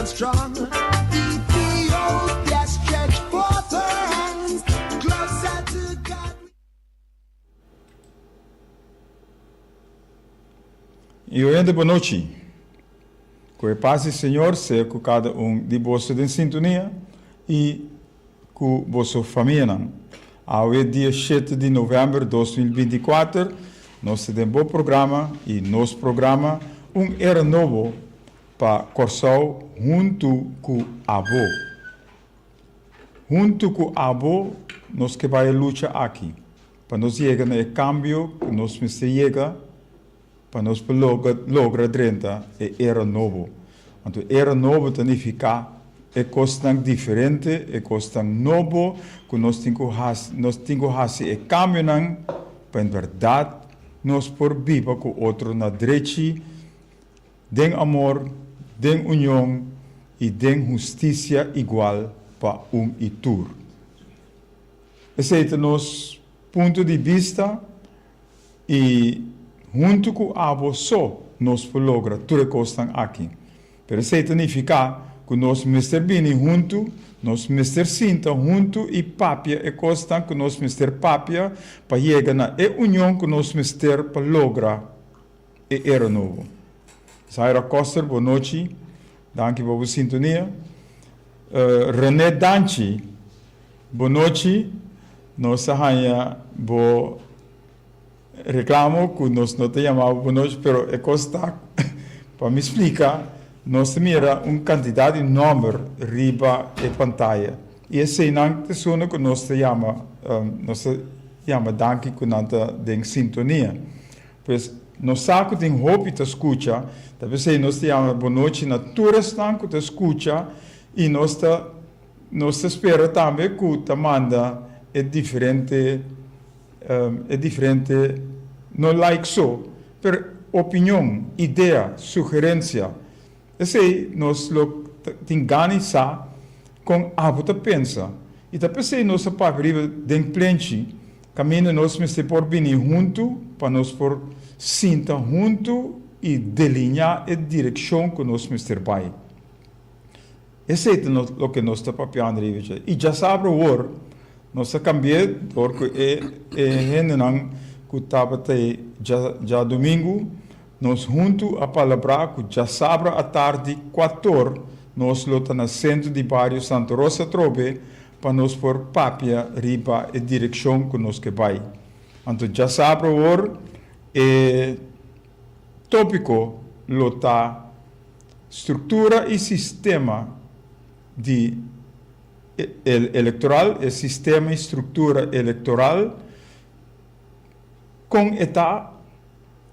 and strong. Ethiopia stretch forth her hands closer to God. E hoje boa noite. Com a paz do Senhor seja com cada de vocês em sintonia e com vossa família. Hoje, dia 7 de novembro de 2024, nós temos um bom programa e nosso programa era novo para Corsal junto com Abo. Junto com Abo, nós que vai lutar aqui. Para nós chegar no cambio, que nós chegar, para nós lograr 30, era novo. Então, era novo significa é coisa diferente, é coisa novo, que nós temos que fazer cambio, para em verdade, nós por viver com outro na direita, den amor, den união e den justiça igual para e tur. Esse é o nosso ponto de vista e junto com a só nós podemos lograr tudo que estão aqui. Pero isso significa que nós mister bini junto, nós mister sinta junto e papia é coisa que nós mister papia para chegar na união que nós mister para lograr era novo. Zaira Costa, boa noite. Danke por sua sintonia. René Danchi, boa noite. Nós arranha bo reclamo que nós não te chamamos boa noite, pero é coisa para me explicar. Nós mira quantidade de número riba e pantalla. E esse não é só que nós chama Danke que nós tem sintonia. Pois nós sabemos que tem roupa te escuta, talvez nós te chama boa noite na tua stanca que te escuta e nós espera também que te manda é diferente, não like só, per opinião, ideia, sugerência. Esse nós temos ganhar com a que pensa. E depois nós sabemos que plente, caminho nós me por venir junto, para nós por sentar junto e delinear a direção que nós me vai. Esse é o que nós estamos papiando. E já sabe o hora, nós cambiamos, porque que estava já domingo, nós junto a palavra que já sabe à tarde 14, nós lutamos no centro de bairro Santa Rosa Trobe para nós por papia riba a direção que nós que vai. Então já sabe o tópico lota estrutura e sistema de eleitoral, e sistema e estrutura eleitoral com ETA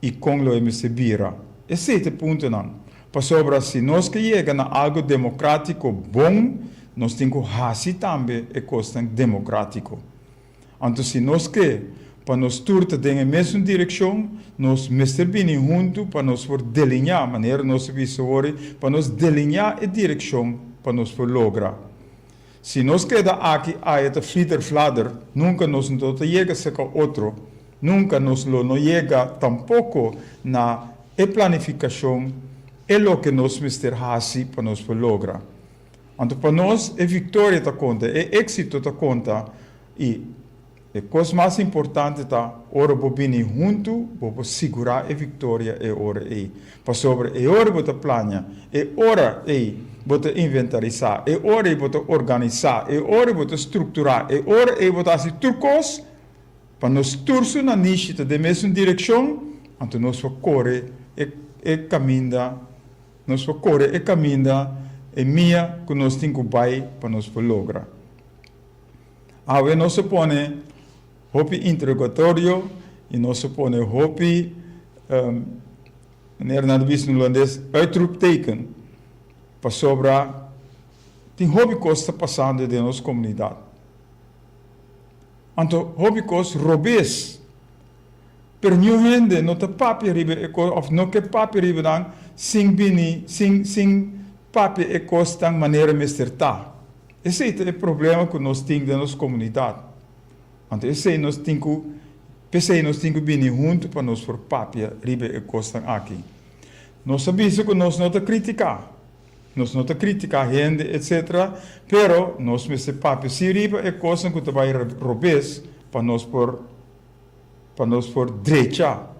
e com o MCBira. Esse é o ponto. Para sobre se nós que chegamos a algo democrático bom, nós temos que fazer também a coisa democrático. Então, se nós que para nós turta na mesma direção, nós mestre bem junto para nós for delinear a maneira nós visores, para nós delinear a direção para nós for lograr. Se nós queda aqui a esta flader, nunca nós não chega a ser outro. Nunca nos não chega tampouco na planificação é o que nós mister fazer para nós lograr. Então, para nós, a vitória da conta, é êxito da conta e a coisa mais importante é ora vou vir junto, vou segurar a vitória é hora aí. Para sobre é hora vou planear, é hora aí vou inventarizar, é hora aí vou organizar, é hora vou estruturar, é hora aí vou fazer trucos para nós torcer na niche da mesma direção, então nós vamos correr e caminhar, nós vamos correr e caminhar, é minha que nós temos que vai para nós lograr. Aí nós põe hopi interrogatório e nós põe hopi, maneira na divisão holandês, uitroepteken, para sobrar, tem hopi coisa passando de nossa comunidade. Então, hobicos robes. Per new gente não te papi ribe of não que papi ribe dan sing bini sing papi e costa maneira mesterta. Esse é o problema que nós temos na nossa comunidade. Então, esse nós temos que bini junto para nós por papi ribe e costa aqui. Nós sabemos que nós não te criticar. Nós não te critica a gente, etc. Pero nós me se papi si riba é coisa que vai robes para nós por direita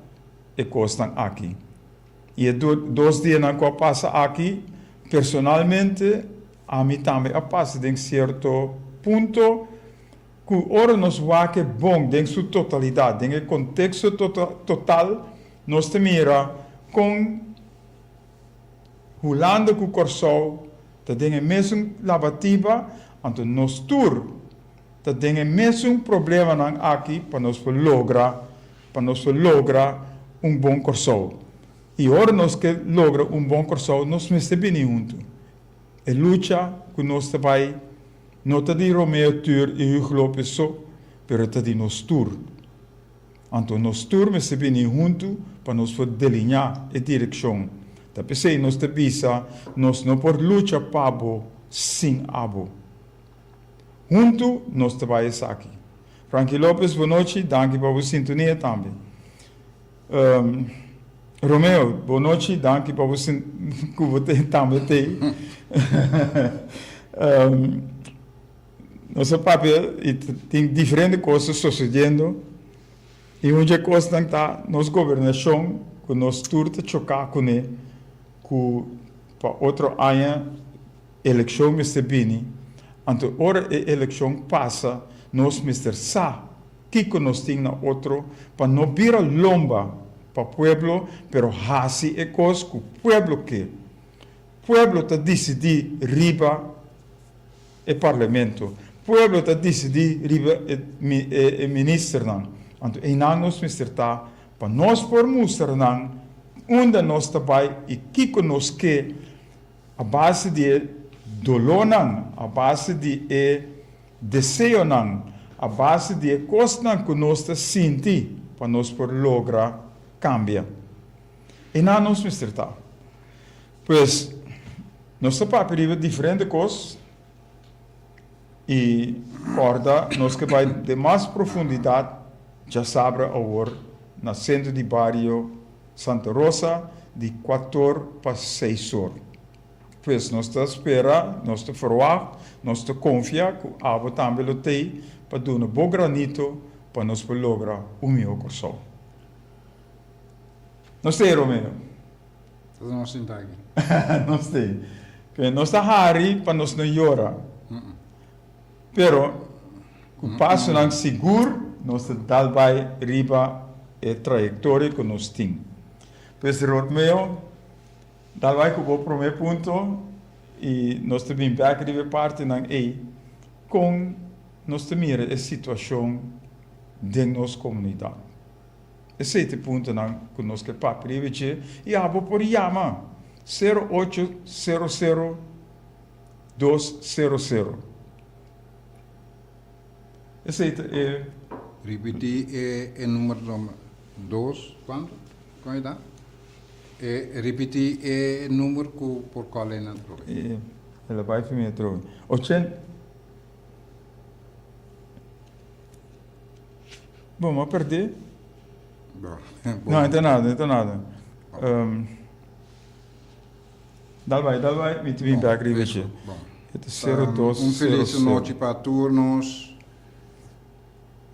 é coisa aqui. E dois dias na qual passa aqui, personalmente, a mim também a passa em certo ponto que ora nos vai que bom em sua totalidade, em contexto total, nós te mira com Holanda com Corsol, te tem mesmo lavativa, então nós tur, te tem mesmo problema nan aqui para nós lograr bom Corsol. E ora nós que logra bom Corsol, nós me bem junto. E luta que nós vai, não te di Romeo tur e Hugo Lopes so, pero te di nós tur. Então nós tur me bem junto para nós delinear a direção. Da pensei nós te bisa, nós não por luta pabo sem abo. Junto nós te vai aqui. Frankie Lopes, boa noite, danke para a sintonia também. Romeo, boa noite, danke para a sintonia também. Nosso papel tem diferentes coisas sucedendo e onde coisa está nossa governação que nós turta chocar com ele que para outro ano eleição me se bini então ora a eleição passa nós mister sa que nós tem na outro para não vira lomba para pueblo pero hasi é coisa que pueblo está decidir riba e parlamento pueblo está decidir riba e ministro não então em nós mister tá para nós por mostrar não onde nós trabalhamos e que nós que a base de dolor não, a base de desejo não, a base de coisas que nós sentimos para nós por lograr cambia. E não nós nos tratar. Pois nós trabalhamos diferentes coisas e corda nós que vai de mais profundidade já sabe agora na centro de bairro Santa Rosa, de 4 para 6 horas. Pois nós te espera, nós te verwacht, nós te confia que a abo também lo tem para dar um bom granito para nós lograr o meu coração. Nós tem, Romeo? Nós tem aqui. Nós tem. Nós está hari para nós não llorar. Pero, o passo não seguro, nós dá vai riba a trajetória que nós temos. Pois, Romeo, dá vai com o primeiro ponto e nós também back de parte não é com nós também a situação de nossa comunidade. Esse é o ponto não que nós que papo e abo por chama 0800 200. Esse é Repetir o número 2, quanto? Como é que repetir o número por qual é na troca. Ela vai para mim troca. 80. Bom, mas perder? Não, não tem nada. Dá vai, me vim para aqui, veja. Feliz noite para todos,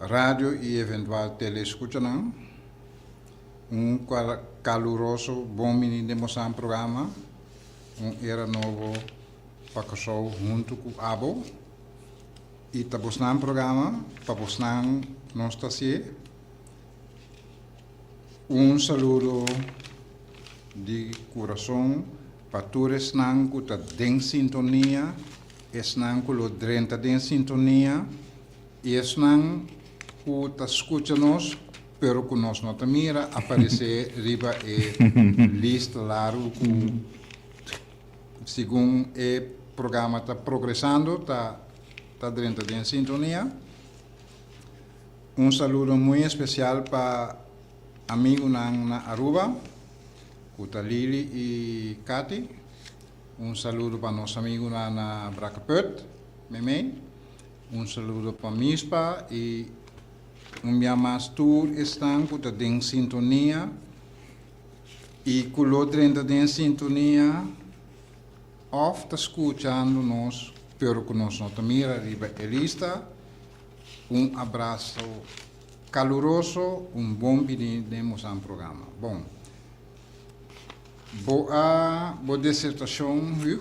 rádio e eventual telescuta, não? Caloroso, bom menino de Moçambique programa, era novo para casal junto com o Abo, e tabosnan programa, para bosnan nós está saludo de coração para todos que estão em sintonia, estão com o drenta em sintonia, e estão que estão escutando pero que nós não mira aparecer riba lista largo segundo o programa está progressando, está dentro de sintonia. Saludo muito especial para amigo na Aruba, que Lili e Kati. Saludo para nosso amigo na Bracaput, Memei. Saludo para Mispa e minha mastur estão em sintonia e com o 30 em sintonia of está escuchando-nos, pero que nos não mira arriba a lista, abraço caloroso, bom bem-vindos ao programa. Bom, boa dissertação, viu?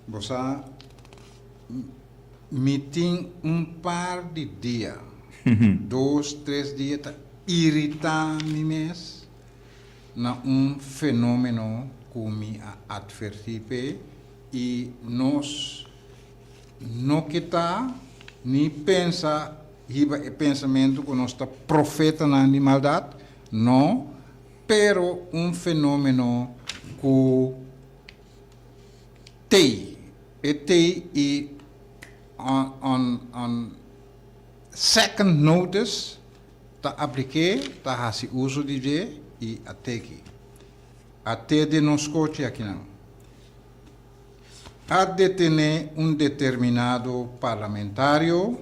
Você me tem par de dias, 2, 3 dias, tá irritando-me mesmo na fenômeno que me adverti e nós não que tá nem pensa riba e pensamento que nós está profeta na maldade, não, pero fenômeno que tem e on second notice ta apliquei ta hasi uso de e até de nos coche aqui não a detener determinado parlamentário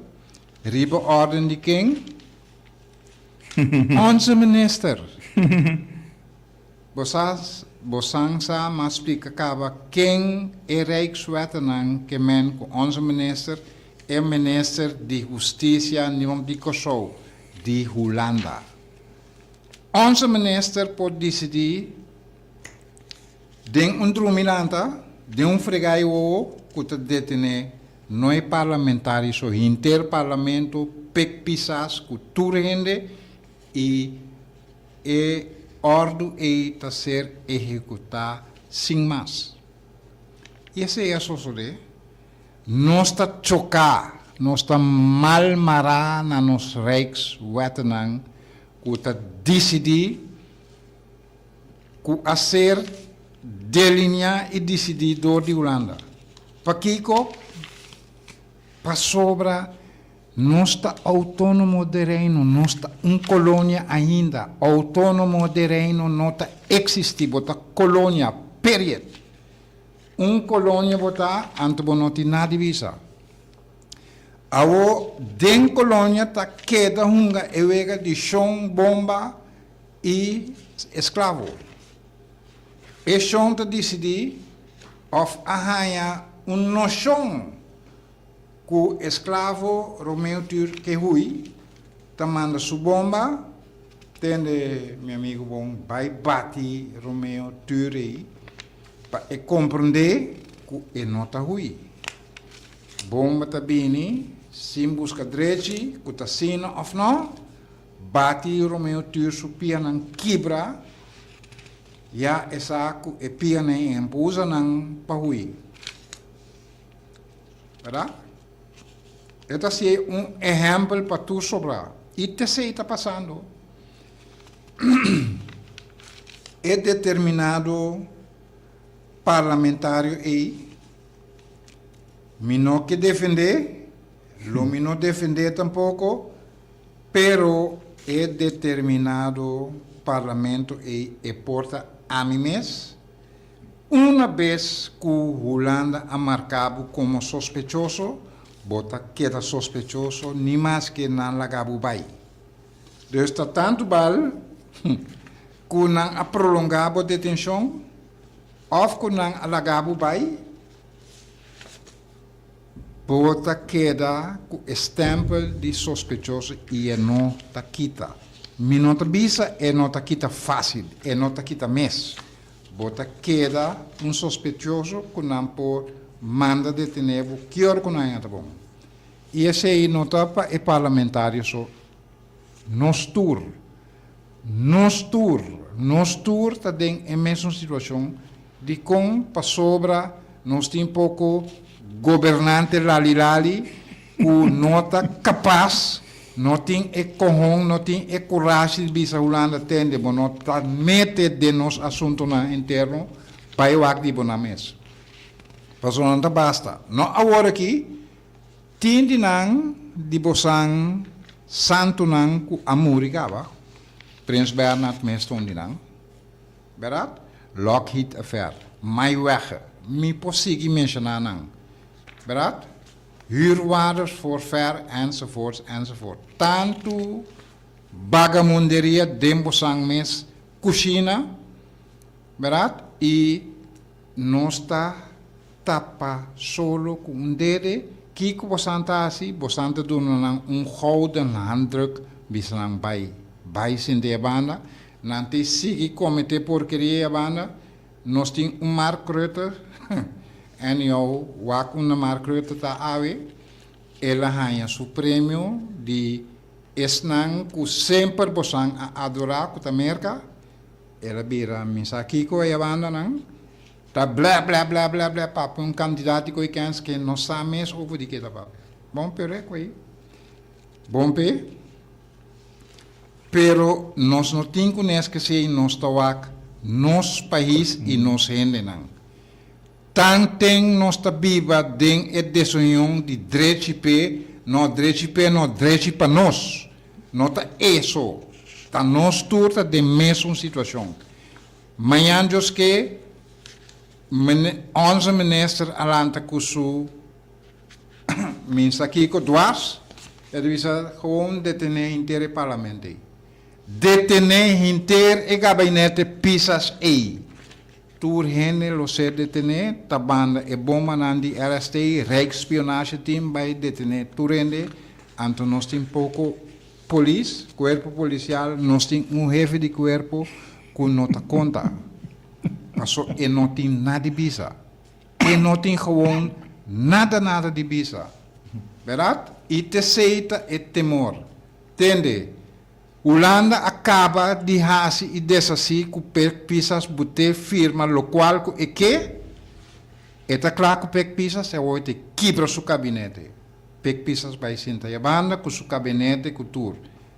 riba ordem de quem? Onze minister. Bosang sa mas explica acaba quem é Rijkswetenang que men com 11 minister é minister de justiça nível de Kosovo de Holanda. 11 minister pode decidir de druminanta de fregaio que te detene noi parlamentaris o interparlamento pek pisas que tu rende e ordem a ser executada sem mais. E esse é a sociedade. Nós está chocar, nós está malmarar na nos Rijkswetenang que está decidir que a ser delinear e decididor de Holanda. Para Kiko, para sobra, não está autônomo de reino, não está colônia ainda. Autônomo de reino não está existindo, está colônia, period. Colônia está antes não tem nada divisa. Awo, den colônia está queda hunga ewega de chão, bomba e escravo. E chão está decidir of arranha noção que o escravo Romeu Tur que hui tá manda sua bomba tende meu amigo bom vai bate Romeu Tur para compreender que é nota hui bomba tá bem sim busca direito que tá sino of não bate Romeu Tur su pianan quebra ya essa que é pianan empusa nang pahui, verdade? Este é exemplo para tu sobrar. E te sei está passando. É determinado parlamentário e me não que defender, lo me não defender tampouco, pero é determinado parlamento e porta a mim mesmo. Uma vez que Holanda a marcado como sospechoso, bota queda sospechoso, nem mais que não lagabu bai. Então está tanto bal que não a prolongar a detenção, ou que não a lagabu bai, bota queda com stempel de sospechoso e não está quita. Me não está bisa e não está quita fácil, e não está quita mês. Bota queda sospechoso que não pode manda detener o que hora que não é bom. E esse aí não tapa é parlamentário só. Nos tur está dentro da mesma situação de como para sobra nós tem pouco governante lali que não está capaz, não tem coragem, não tem coragem de bisa Holanda tende, não está mete de nos assunto na interno para eu ativo na mesa. Pasal não basta. Não agora aqui, tindi nang di bosang santo nang ku amuri kaba, Prins Bernhard meston di nang, berat, Lockheed affair, mai weg, mi possigi mentionar nang, berat, huurwaarders voor ver enzovoort. Tanto bagamunderia den bosang mes, kusina, berat, e nós está tapa solo com um dedo, que bostanta assim, bostanta doen gouden handdruk, bislang bij sin de banda, nanti sigi comité porqueria banda, nós tem Mark Rutte, en eu wak Mark Rutte ta awe, ela ganha su prêmio de esnang ku sempre bosang a adorar ku Amerika, ela bira misakiko e banda nang, ta bla bla bla bla bla papo candidato que kens que não sabe mesmo over die kita papo. Bom pere coi. Bom pe. Pero nós não temos que ser nós tawak nos país e nos gente nang. Tanten nós ta biba den e desunião de drechipe, no drechipa nós. Nota eso. Ta nós turta de mesma situação. Manhã jos que onze minister Alanta Kusu, minsta Kiko dwars, het is gewoon detener inter parlement. Detener inter e gabinete pisas e. Toer henne lo se detener, tabanda e bomba nandi RST, Rijksspionage team bij detener toerende, anto nos tem pouco police, cuerpo policial, nos tem jefe de cuerpo, con nota conta. Paso e não tem nada de bisa. E não tem gewoon nada de bisa. Verdade? E te seita e temor. Entende? Holanda acaba de hasi e desasi com pek pisas bute firma lo qual e que eta claro com pek pisas é hoje quebra su gabinete. Pek pisas vai senta e banda com su gabinete cultur.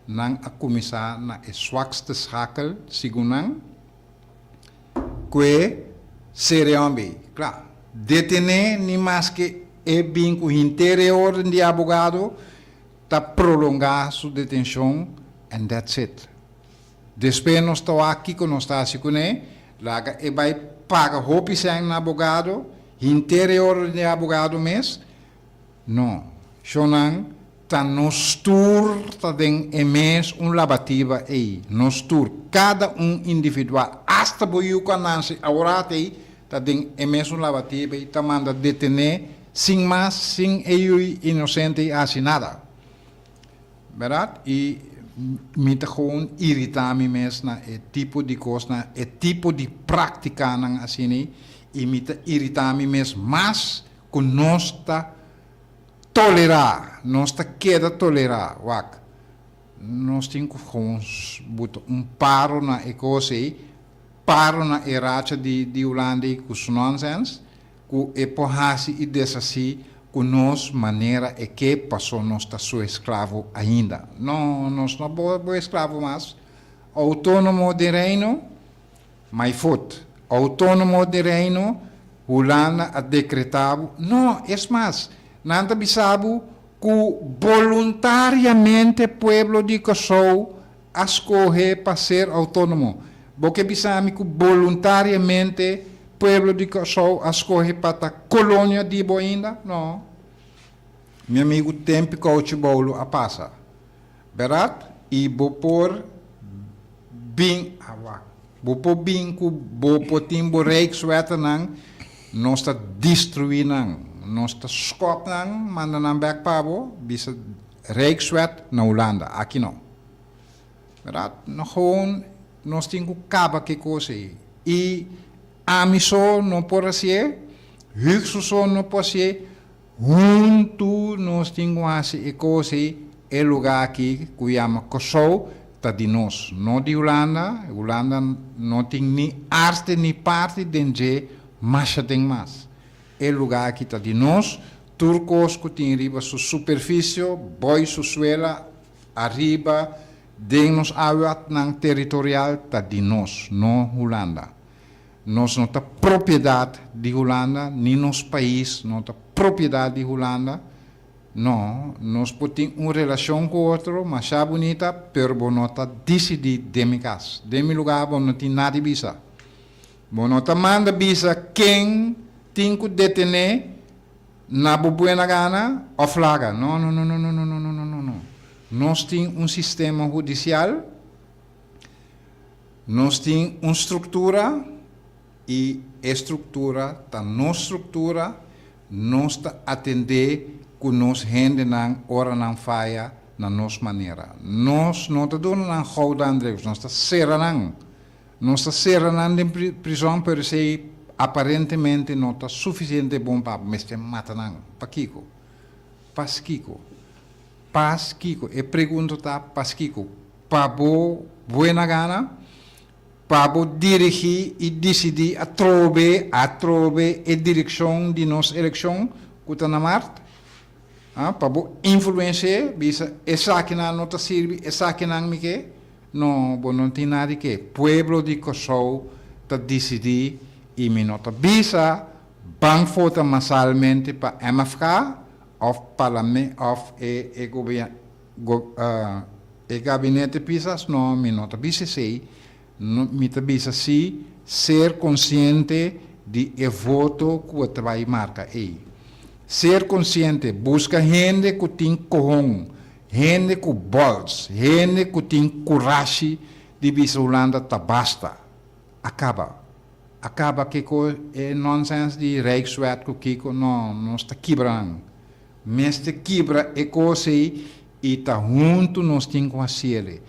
Nang a commissar na e zwakste schakel sigunang que seriamente, claro, detener ni mais que é bem com interior de advogado, tá prolongar sua detenção, and that's it. Depois nós estamos aqui com nós está assim com ele, laga e vai pagar roupa sem advogado, interior de advogado mesmo, não, chonan tá nos tour tá den emes lavativa aí, nos tour cada individual, hasta boiu cananse agora aí tá den emes lavativa e tá manda detener sem mais, sem eu inocente assim nada, verdade? E me tá gewoon irritar-me mesmo na é tipo de coisa, na é tipo de prática nang assim e me tá irritar-me mesmo, mas com nós tá tolerar, nós está queda tolerar, wak. Nós temos que paro na ecosse, paro na eracha de Holanda com os nonsense, com e porrasi e desasi, com nós maneira e que passou nós está sua escravo ainda. Não, nós não boa escravo mais. Autônomo de reino, my foot. Autônomo de reino, Holanda a decretado. Não, é mais. Nanta bisabu que voluntariamente pueblo de Kosovo escolhe para ser autônomo. Porque bisami que voluntariamente pueblo de Kosovo escolhe para a colônia de Boinda? Não. Meu amigo, tempo que o bolo a passa. Verdade? E vou pôr bem que vou timbo Rijkswet nang nós está destruindo. Nós está skop nang manda nang backpabo bisa Rijkswet na Holanda, aqui não. Verdade? Não gewoon nós temos que acabar que coisa aí. E amiso não pode ser, Hugsuso não pode ser, junto nós temos que fazer coisa aí, é lugar aqui que chama Kosovo, está de nós, não de Holanda. Holanda não tem nem arte nem parte de mas tem mais. É lugar que está de nós, turcos que tem riba sua superfície, boi sua suela, arriba, de-nos água nang territorial está de nós, não Holanda. Nós não está propriedade de Holanda, nem nosso país não está propriedade de Holanda. Não, nós podemos uma relação com outro, mas é bonita, pero não está decidido de minha casa. De meu lugar, não tem nada de visa. Não está manda visa quem tem que detener na buena gana ou flaga. Não. Nós temos sistema judicial, nós temos uma estrutura e estrutura, ta no estrutura, nós ta atender com nos rende nang ora nang faia na nos maneira. Nós não ta dona nang houda Andreus, nós ta serra nang. Nós ta serra nang de prisão per se aparentemente não ta suficiente bom para meste mata nang. Pakiko. Paskiko. Paskiko. E pergunto ta paskiko. Pabo buena gana, para dirigir e decidir a trove e direção de nossa eleição que está na Marte, para influenciar, bisa essa que não está serve, essa que não me quer, não tem nada que pueblo de Kosovo está decidir e me nota bisa bang vota massalmente para MFK of parlamento of e governo e gabinete pisas no me nota bisa sei mi tabisa si ser consciente de e voto que vai marca aí. Ser consciente, busca gente que tem corrão, gente que bols, gente que tem coragem de bisa Holanda tá basta. Acaba que é nonsense de Rijkswet que kiko não está quebrando. Mas te quebra é coisa e tá junto nós temos que fazer.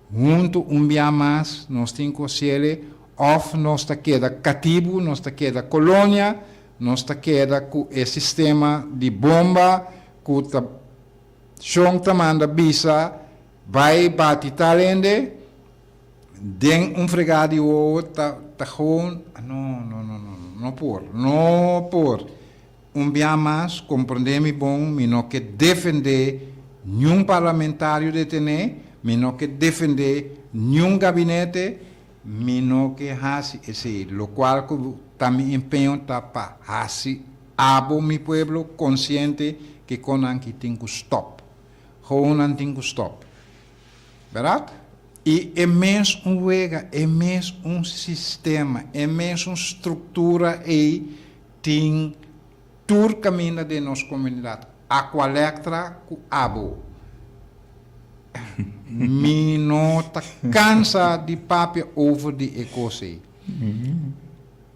Junto dia mais, nós temos que fazer, ou nós está queda cativo, nós está queda colônia, nós está queda com o sistema de bomba, que o chão manda bisa, vai bater talende, den fregado e o outro, tá gewoon, não por. Dia mais, compreendemos bom, me não que defender nenhum parlamentário de tener, me não que defender nenhum gabinete, me não que hace esse, lo qual também empenho tá para hace abo mi pueblo consciente que conan que tem que stop, gewoon tem que stop, verdade? E é mesmo wega, é mesmo sistema, é mesmo estrutura e tem tur caminho de nossa comunidade, a colectra com abo. Me nota cansa de papel over de ecose.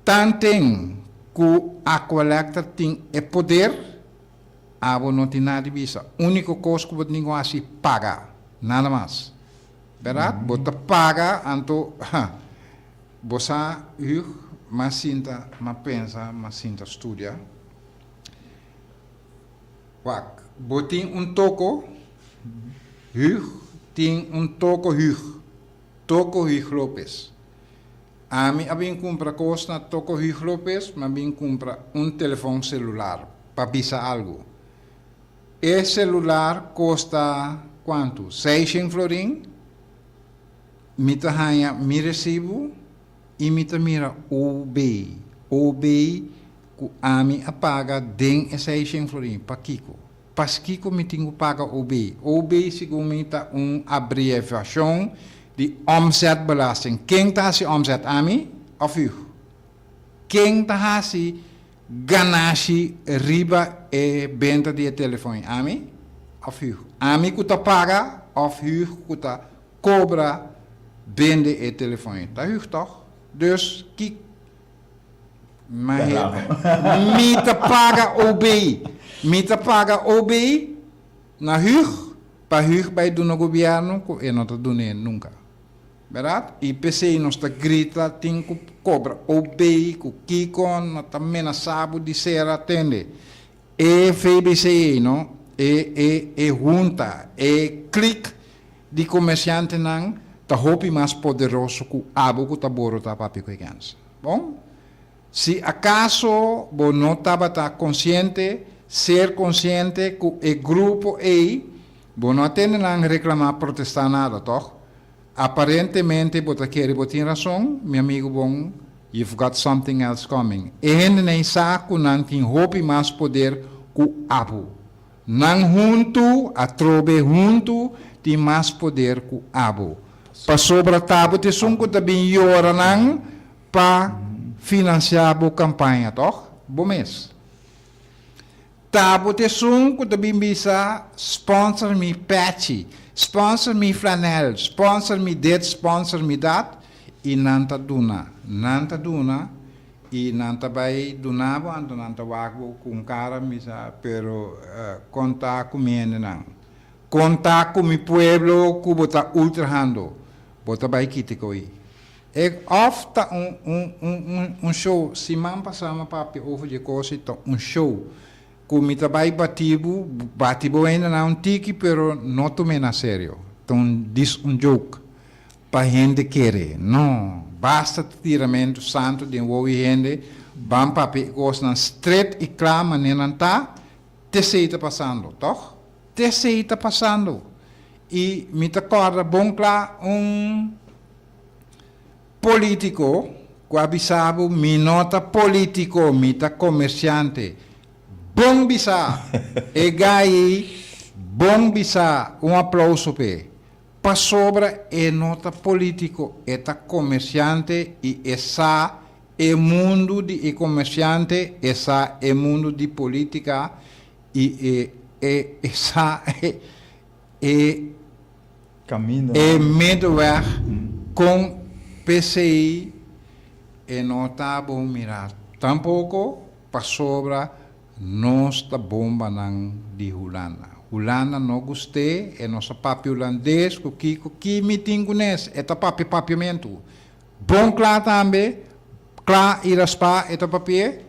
Tantem que a colecta tem é poder, abo não tem nada de vista. Único coisa que você não assim paga, nada mais. Verdade? Você paga, então, você mas sinta, mas pensa, mas sinta estudia. Você tem toco, tem toco Lopes. A mim, eu compra coisa na toco Lopes, mas eu compra telefone celular para avisar algo. Esse celular custa quanto? 600 florin. Me ganha, me recebo e me mira OB. OB, que a mim apaga den 600 florin para Kiko. Kiko me tenho que pagar OB. OB, segundo abreviação de omzetbelasting. Quem está se omzet a mim? Of u? Quem está se ganassi riba e venda de telefone? A mim? Of u? A mim que paga, of u que cobra vende e telefone. Dat u toch? Dus kijk. Maar me te paga OB. Me te paga OB na huur, para huur bij do governo, e não está dando nunca. Verdade? E PC não está grita, tem que cobra OB, que Kiko não está ameaçado de ser atende. E FBC, não? E junta, e clique de comerciante não, tá hopi mais poderoso que o abo que tá boro tá papi que ganha. Bom? Se acaso você não estava consciente, ser consciente que o grupo E, você não tem que reclamar, protestar nada, toch? Aparentemente, você quer, você tem razão, meu amigo bom, you've got something else coming. E ainda nem sabe que não tem hope mais poder que o abo. Não junto, a trobe junto, tem mais poder que o abo. Para sobre a tábua, tem que também llorar não, para financiar a campanha, toch? Bom mês. Tabo te que também bisa sponsor me patchy, sponsor me flanel, sponsor me dit, sponsor me dat, e nanta duna, e não vai donava ando não wago com cara misa pero contar com mene não contar com mi pueblo que bota ultrahando bota vai kite coi é ofta um show se man passama papi ovo de coisa um show que vai batibo ainda não tiki pero não tome na sério então diz joke para gente querer não basta tiramento santo de um gente bam papi coisa na straight e clama nem tá te sei tá passando toch te sei tá passando e me tá corda bom claro político que avisava mi nota político mi tá comerciante bom bisa e gai bom bisa aplauso para sobra é nota político é tá comerciante e essa é mundo de comerciante essa é mundo de política e essa Caminho. é medover com PCI e nota bom mirar tampouco para sobra nós tá bomba não de Holanda não gostei, é nosso papi holandês, que me tingunes, é ta papiamento. Bom claro também, claro ir a spa, é ta papi,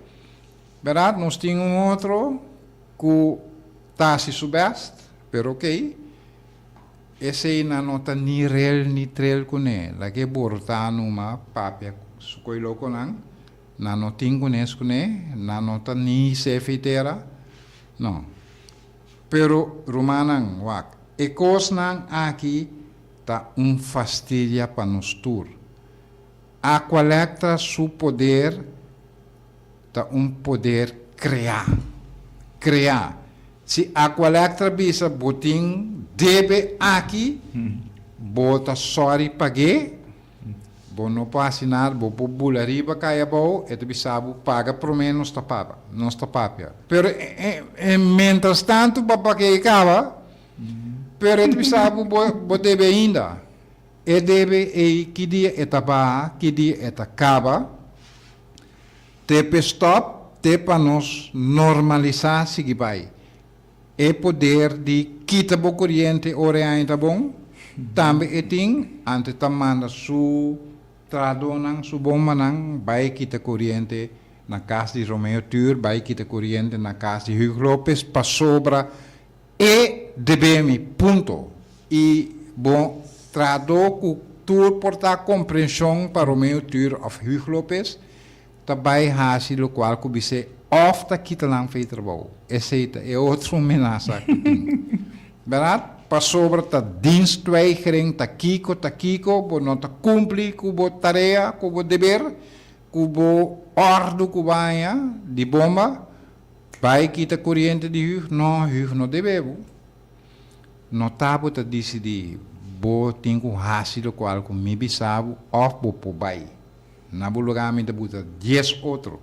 verdade? Nós temos outro, que está se subeste, pero ok. Esse aí não está ni real ni trail com ele, lá que borta numa papi, sucoi louco não tingunes com ele, não está ni sefiteira, não. Pero Romanang wak, ekos nang aqui tá fastidia para nos tur. A colecta su poder tá poder criar. Se a colecta bisa botin debe aqui, bota sorry pague, bo não pode assinar, bo bula riba caia bo, e bisabo paga por menos tapava, nos tapapia. Pero mientras tanto papa que acaba, pero e bisabo bo debe ainda. E debe que dia etapa, que dia etacaba, te stop, te para nos normalizar seguir vai. E poder de quita bo corriente ore ainda bom, também e ting, ante tamanda su tradonang suboma nang vai kita corriente na casa de Romeo Tur, vai kita corriente na casa de Hugo Lopes, para sobra e debemi, ponto. E bom, trado que Tur porta compreensão para Romeo Tur of Hugo Lopes, também hasi lo qual que bise ofta kita lang feita bom. Esse é outro ameaça. Verdade? Para sobra ta dienstweigering, ta kiko, bo não ta cumpri kubo tarefa, kubo dever, kubo ordo kubaia de bomba, vai kita corriente de Hugo não debebo. Não tabo ta decidir, bo tenho rácido qual com mi bisabo, of bo po bai. Na bo lugar me debuta 10 outro.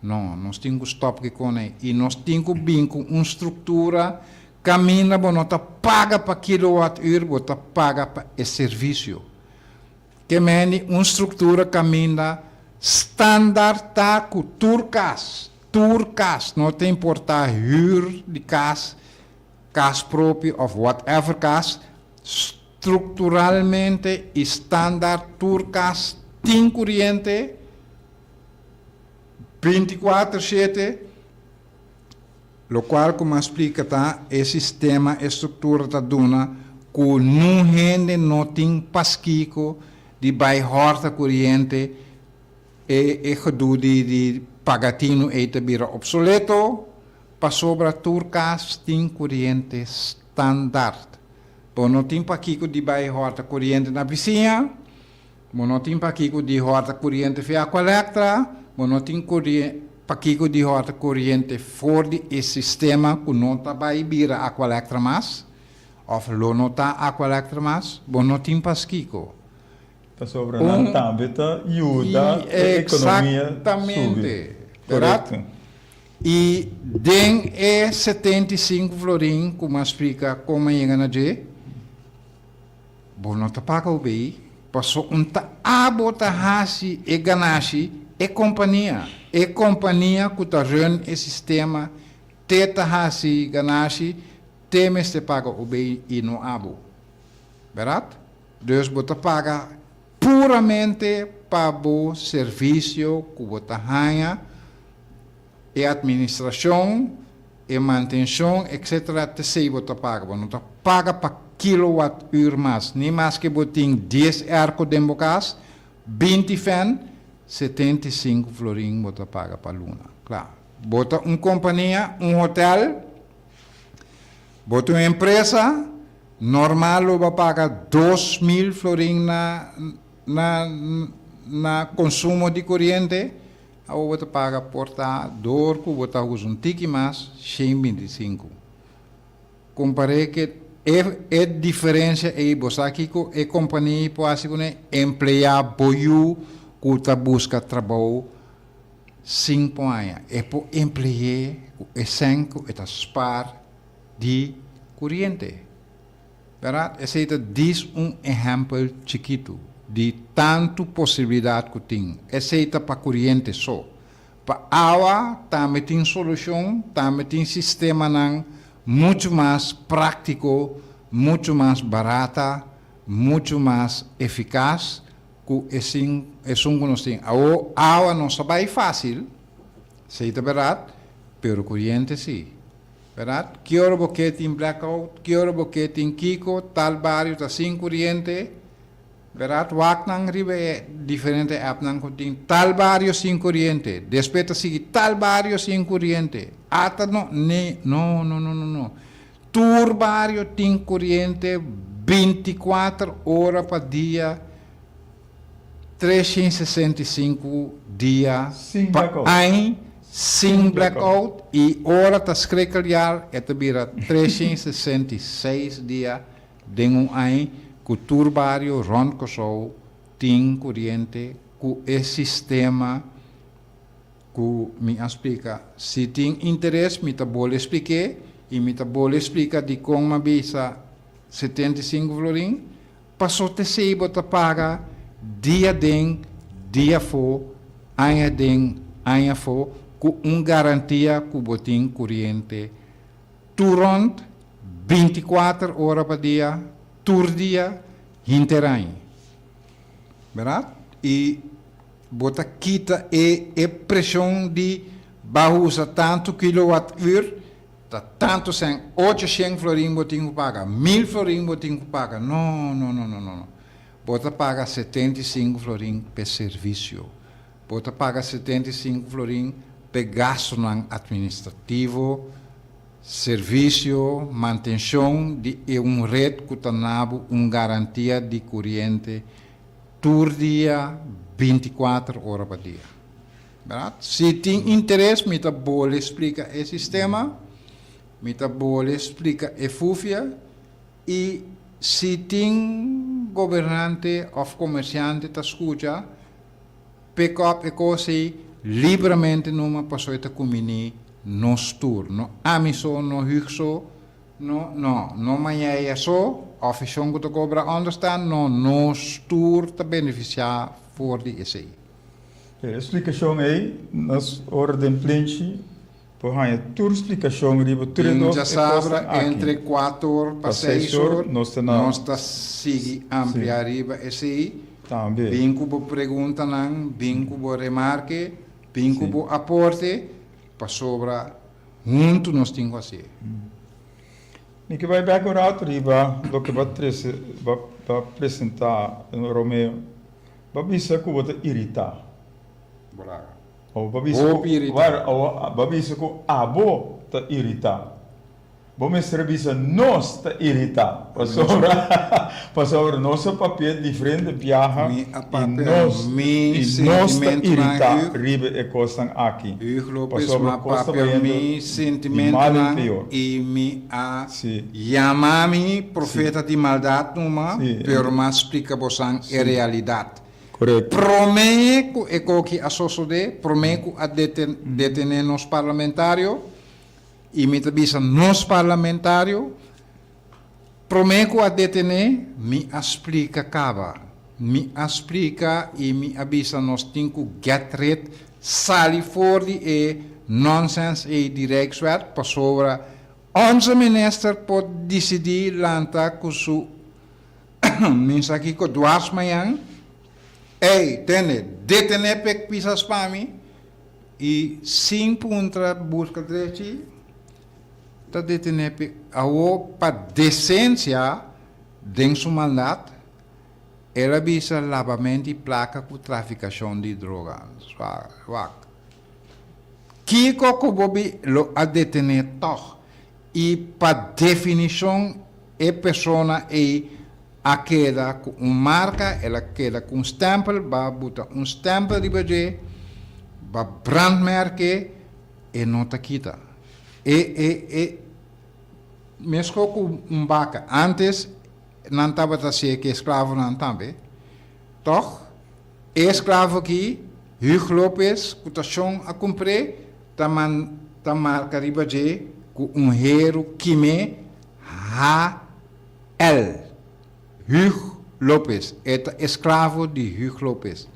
Não, nós temos stop que com e nós temos bem com uma estrutura caminha, não está paga para quilowatt-hora, está paga para esse serviço. Que meni uma estrutura caminha standaard tá com turcas, não tem importar huur de cas próprio ou whatever cas, estruturalmente standaard turcas tem corriente 24/7. Lo qual, como explica, tá, é sistema, estrutura da dona, que não rende, não tem pasquico, de horta corriente, e gedoe de pagatino, e também obsoleto, para sobra turcas, tem corriente standaard. Bom, não tem pasquico de horta corriente na vizinha, bom, não tem pasquico de horta corriente via colecta, bom, não tem corriente, paquico de horta corriente for de sistema que não está vai bira a colecta mais, ou lo não está a colecta mais, bom não tem pasquico. Está sobrando também tá ajuda a economia exatamente, correto. E den é 75 florim, como explica como é na je, bom não está paga o bem, passou ta abota hasi e ganashi é companhia que está run o sistema, teta hasi, ganashi, temes te paga o bem e no abo. Verdade? Dus você paga puramente para o serviço que você ganha, e administração, e manutenção, etc. Te sei você paga. Você paga para kilowatt-uur mais. Nem mais que você tem 10 arco de bocas, 20 fan, 75 florin você paga para luna. Claro. Você uma companhia, um hotel, você uma empresa, normal você paga 2.000 florin na consumo de corrente, ou você paga portador, que você usa um tique mais, 125. Comparei que é diferença aí, você aqui com a companhia pode emplear boiu que está busca trabalho 5 anos. É para emplear é 5 é spar de corrente. Verdade? Esse é exemplo chiquito de tanto possibilidade que tem. Esse é para corrente só. Para água, também tem solução, também tem sistema não, muito mais prático, muito mais barata, muito mais eficaz que esse que nós temos. A água não se vai fácil, sei é verdade, pero corrente sim. Verdade? Que hora você tem blackout, que hora você tem Kiko, tal barrio está sem corrente, verdade? Wak nang ribe é diferente app nang tem tal barrio sem corrente, despeita sigue tal barrio sem corrente. Ata no, no. Tur barrio tem corrente 24 horas por dia, 365 dias Sem por blackout. ano, sem blackout, e hora está escrever é vira 366 dias de um ano, que o tur barrio ronco só tem corrente, que esse sistema que me explica. Se tem interesse, me vou explicar, e me vou explicar de como a bisa 75 florin, passou te sei bota paga dia den, dia fo, anha den, anha fo, com garantia que botin corrente durante 24 horas por dia, tur dia, inteirain. Verdade? E bota quita e pressão de barrusa tanto kilowatt-uur, tanto sem 800 florin botin que paga, 1.000 florin botin que paga. Não. Bota paga 75 florin per serviço. Bota paga 75 florin per gasto administrativo, serviço, manutenção de rede que tem garantia de corrente todo dia, 24 horas por dia. Verdade? Se tem interesse, me vou explicar o sistema, me vou explicar a FUFIA, e se tem governante ou comerciante que escuta, pick up e coisa livremente numa pessoa que combine nos tour, no amiso, no huxo, no manhã é só, a oficina que cobra understand, no nos tour te beneficiar voor die essay. A explicação aí, nas ordem plente, por aí, toda explicação riba tudo Já sabe, entre 4 para 6 horas, nós está seguir amplia riba essay. Também. Binco bo pergunta não, binco bo remarque, binco bo aporte, para sobra, junto nós temos assim. E que vai agora riba, do que vai apresentar no Romeo, vai bisa que vai irritar. Braga. Ou vai bisa que abo tá irritar. Vamos serviço nós te irritar. Passou nosso papel diferente viaja e nós te irritar ribe e costan aqui. Passou papel mi sentimento e me a chamar-me profeta de maldade numa, pero mas explica bosan a realidade. Correto. Prometo e que associado, prometo a detener nos parlamentários. E me tabisa nos parlamentários, prometo a detener, me explica cava. me explica e me avisa nós temos que get rid sali for die nonsense e directswet para sobre onze minister pode decidir lanta com su minsa aqui com duas manhã tene detene pek pisas pami e sim puntra busca direito tá detene pek ao pa decência dentro su mandato ela bisa lavamento e placa com traficação de drogas. Kiko ko bobi lo a detener toch. E para definição é persona a queda com marca, ela queda com stempel, ba buta stempel de budget, ba brandmerke e nota kita. Mesmo com baca antes não estava a ser que escravo não também. Toch, escravo aqui, Hugo Lopes, cotação a cumprir, tá marca ribaje com hero Kime H.L. Hugo Lopes, é escravo de Hugo Lopes.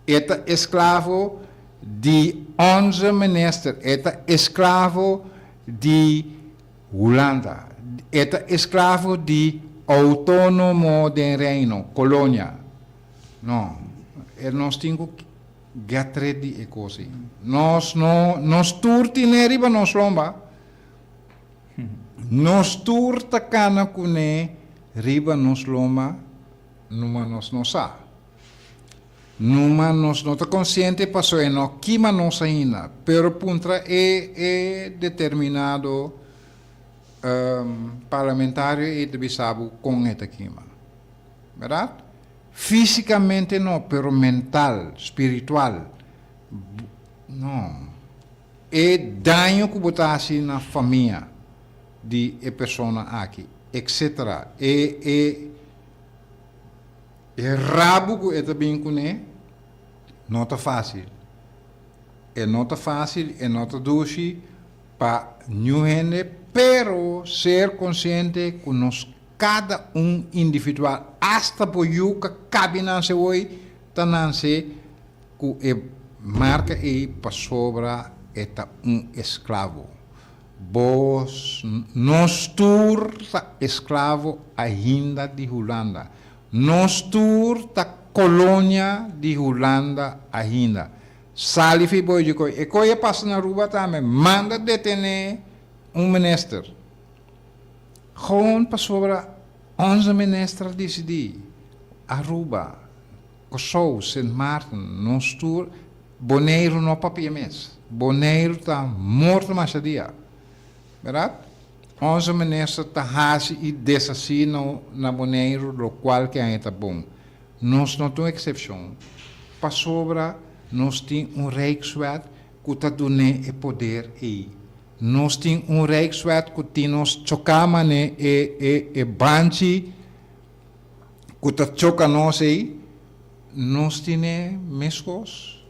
É escravo de 11 ministros, é escravo de Holanda, é escravo de Autônomo de Reino, colônia. Não, nós temos que get ready de coisa. Nós turti neriba nós lomba. Nós turta cana cune riba nós lomba, numa nós não sa. Numa nós não tá consciente passou no kima nós ainda, pero puntra é determinado parlamentário e de bisabo com esta quima. Verdade? Fisicamente não, pero mental, espiritual. Não. É dano que botasse na família de pessoa aqui, etc. É rabo que é também com não tá fácil. É não tá fácil, é não tá doce para new gente, pero ser consciente que nós cada individual hasta por you que cabe nanse hoje tananse que é marca e para sobra eta escravo. Vos nós turta escravo ainda de Holanda. Nós turta colônia de Holanda ainda. Salifi boy ko e ko passa na rua também manda detener minister. Gewoon pas sobre 11 ministers decidir. Aruba, Kosovo, Sint Maarten, nós tour, Bonaire no papier mes. Bonaire está morto mais a dia. Verdade? 11 ministers está hasi e desassi na Bonaire, o qual que ainda bom. Nós não temos exceção. Pas sobre nós temos Rijkswet que está dando poder aí. Nós temos Rijkswet que nos chocamos e banchi que está chocando nós aí. Nós temos mescos,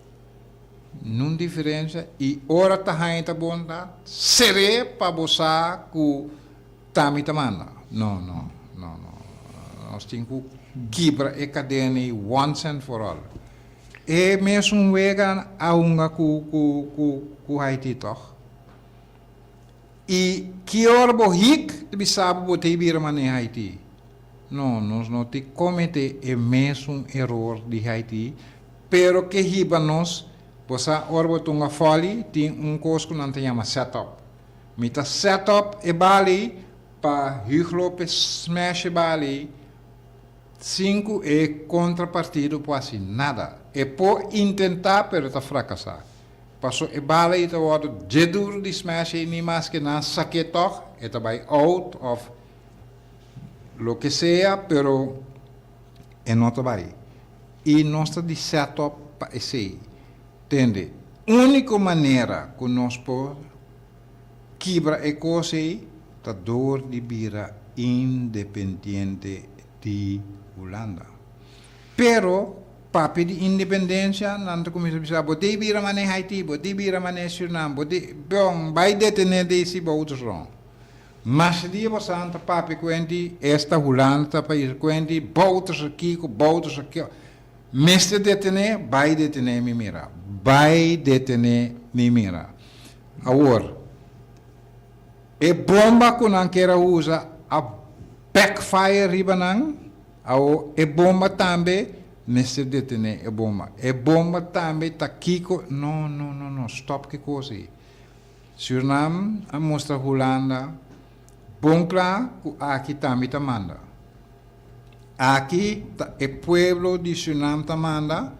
não diferença e ora está ainda bondade. Seré para você que tami tamana. Não. Nós temos que quebrar a cadeia once and for all. E mesmo vega a unga ku Haiti toch. E que hora bohic de bisabo botei bira mane Haiti. Não, nós não te comete o mesmo erro de Haiti, pero que riba nós, você hora botunga foli tem coisa que não tem chama setup. Mita setup e bali para Hugo Lopes smash bali 5 é contrapartido quase nada. É por tentar, pero está fracassar. Passou e bala e o outro jedur de smash e nem mais que não saque toch, é também out of lo que seja, pero é não também. E nós está de setup para esse, entende? Única maneira que nós podemos quebrar a coisa é a dor de bira independente de Holanda. Pero papi de independência não te começa a pensar, botei bira mané Haiti, botei bira mané Suriname, botei bom, vai detener desse outros não. Mas die was aan te papi quendi, esta hulanta país quendi, bouters aqui, bouters aqui. Mestre detene, vai detene me mira. Vai detene me mira. Agora, e bomba que não quer usa a backfire ribanang, ao e bomba também, mestre detene e bomba. E bomba também tá kiko, não, stop que coisa aí. Suriname, a mostra Holanda, bom claro, aqui também tá manda. Aqui é pueblo de Suriname tá manda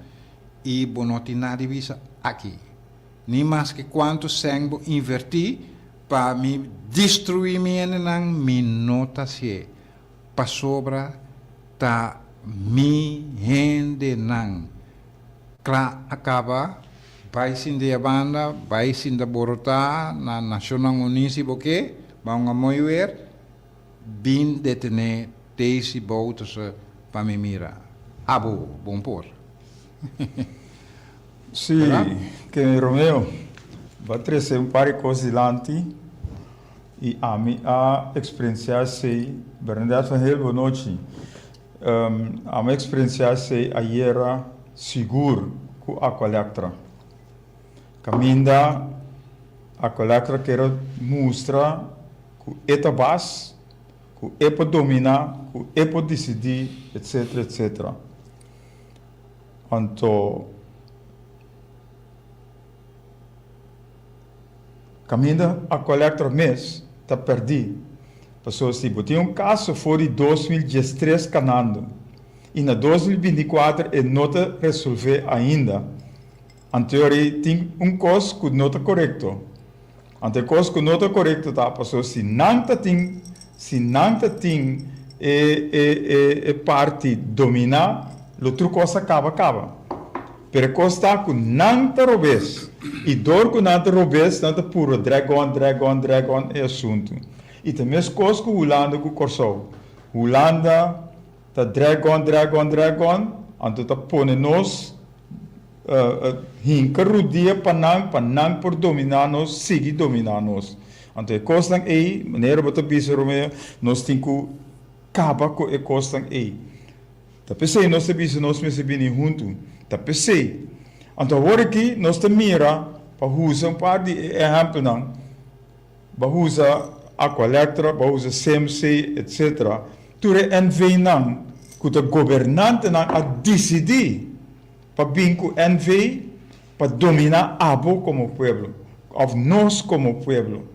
e bonoti na divisa aqui. Nem mais que quanto sangue invertir para me destruir minha nota se para sobra tá mi rende não. Claro, acaba vai sim de banda, vai sim da Borotá, na Nacional Unisi, porque vamos a mover, bin detene deze bouters para me mira. Abo, bom por. Sim, que Romeo, vai trazer par de coisas diante e a minha experiência sei, verdade foi heel boa noite. A minha experiência sei a era seguro com a collectra. Caminda a collectra quero mostrar que é base, que é para dominar, que é para decidir, etc. Então, caminda a collectra mês está perdido. Pessoas tipo, tem caso foi de 2013 canando e na 2024 ele não está resolver ainda. Em teoria, tem coisa que não está correto. Ante coisa que não está correto, tá? Pessoas se não tem parte dominar, o outro coisa acaba. Pero costa que não está robês. E dor que não está robês, não está puro. Dragon é assunto. E também as coisas que o Holanda que corsou. Holanda está dragon. Então está pondo nós hinka rodia panang por dominar nós, seguir dominar nós. Então coisa aí, maneira bota bisa Romeo, nós temos que acabar com a coisa aí. Tá pensei nós te bisa nós me se bem junto. Tá pensei. Então agora aqui nós te mira para usar par de exemplo não. Para usar Aqualectra, para usar CMC, etc. Ture NV não, que o governante não a decidir para vir com NV para dominar abo como pueblo, ou nós como pueblo.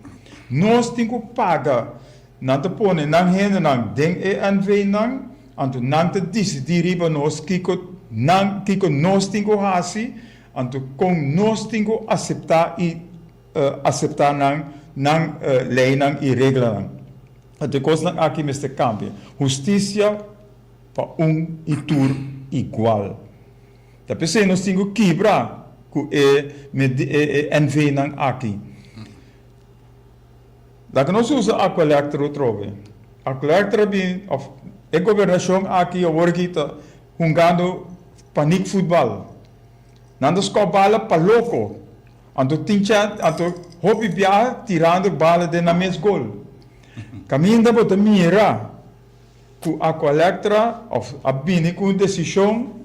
Nós temos que pagar, não te põe, não rende, não tem NV não, então não te decidir para nós que nós temos que fazer, então com nós temos que aceitar não lei não e regra não. Então coisa aqui neste campo, justiça para e tur igual. Da pensei nós temos que quebrar com NV não aqui. Da que nós usa a collector trove. A collector bem a governação aqui agora que está jogando panic futebol. Nanda escobala para louco. Anto tinha hobby viaja tirando bala de na mes gol. Caminda bota mira ku a collector of a bini com decisão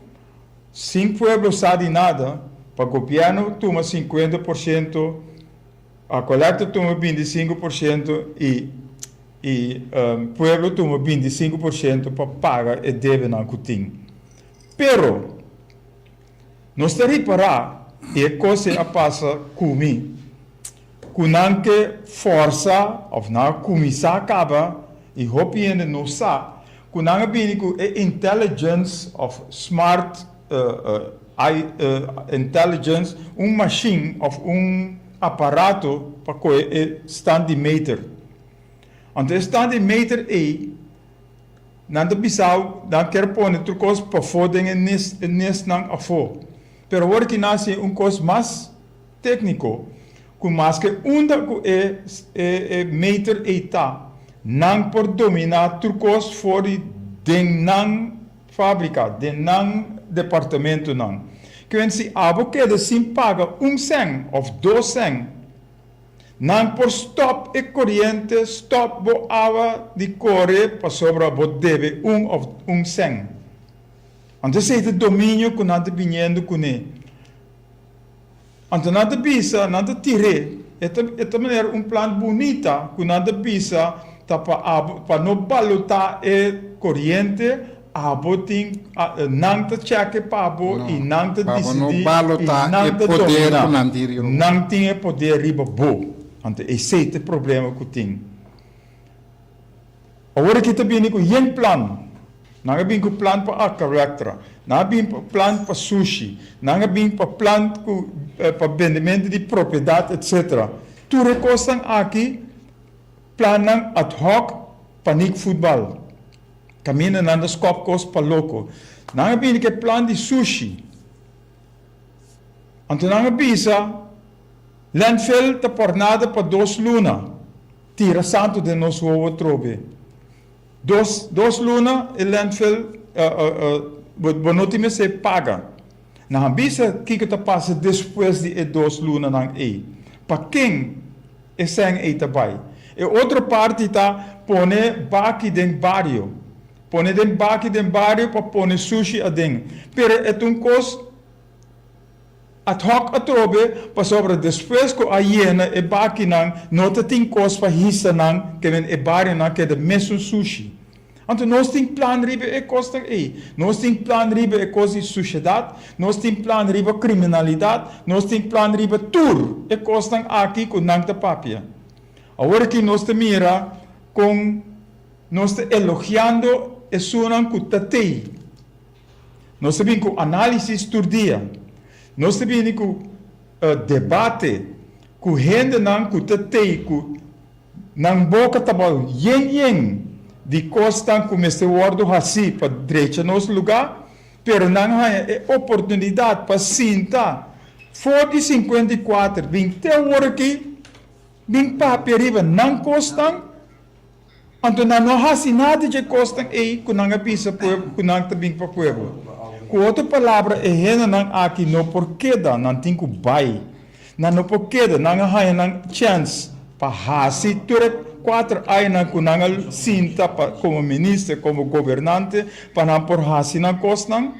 sem pueblo sabe nada para o governo toma 50%, a collector toma 25% e pueblo toma 25% para pagar e deve na cutim. Pero nós te reparar e coisa a passa comigo. Kunanke força of na comissa acaba e hopiende no sa kunanga bini ku intelligence of smart intelligence machine of aparato para que standimeter. Ante standimeter nanda bisau dan quer pôr outro coisa para foder nesse não afo. Pero agora que nasce coisa mais técnico com mais que meter não por dominar trucos fora de não fábrica, de não departamento não. Que se abo queda sem paga 1 cent ou 2 cent, Não por stop e corrente, stop bo água de corre para sobra bo deve sem. Antes esse domínio que nada vinhando com ele. Antes nada bisa, nada tire. Esta maneira plano bonita que nada bisa para não balutar e corrente, abo ting nang te cheque pabo e nang te decidir e nang te dominar. Nang ting e poder riba bo. Ante esse é o problema que tem. Agora que também com yen plan, não bem com plan para a character, não bem para plan para sushi, não bem para plan para vendimento de propriedade, etc. Tu recostam aqui planan ad hoc panik futebol. Camina na skopkos para louco. Não bem que plan de sushi. Ante não bisa landfill te pornada para 2 luna. Tira santo de nos ovo trobe. 2 luna e landfill bonotime se paga. Na bisa que te passa depois de 2 luna nang e. Para quem é sem e tabai. E outra parte tá pone baki den barrio. Pone den baki den barrio para pone sushi adem. Pero é cos ad hoc a trobe para sobre depois que a hiena e baki nang nota tem cos para hissa nang que vem e barrio nang que é de mesmo sushi. Então nós tem plan ribe e costa e nós tem plan ribe e coisa sociedade, nós tem plan ribe criminalidade, nós tem plan ribe tour e costa aqui com nang da papia. Agora que nós te mira com nós te elogiando e sunan com tatei. Nós te vem com análise todo dia. Nós te vem com debate com gente nang com tatei com nang boca tabal yen de costa como este wordo assim para direita nosso lugar, pero não é oportunidade para sentar. For de 54, vem até hora aqui, vem para periva não costa, então não há nada de costa e que não pisa povo, que não também para povo. Com outra palavra é rena não aqui não porque da não tem que vai, não porque da não há não chance para assim tudo 4 anos que não sinta como ministro, como governante, para não por hasi na costa,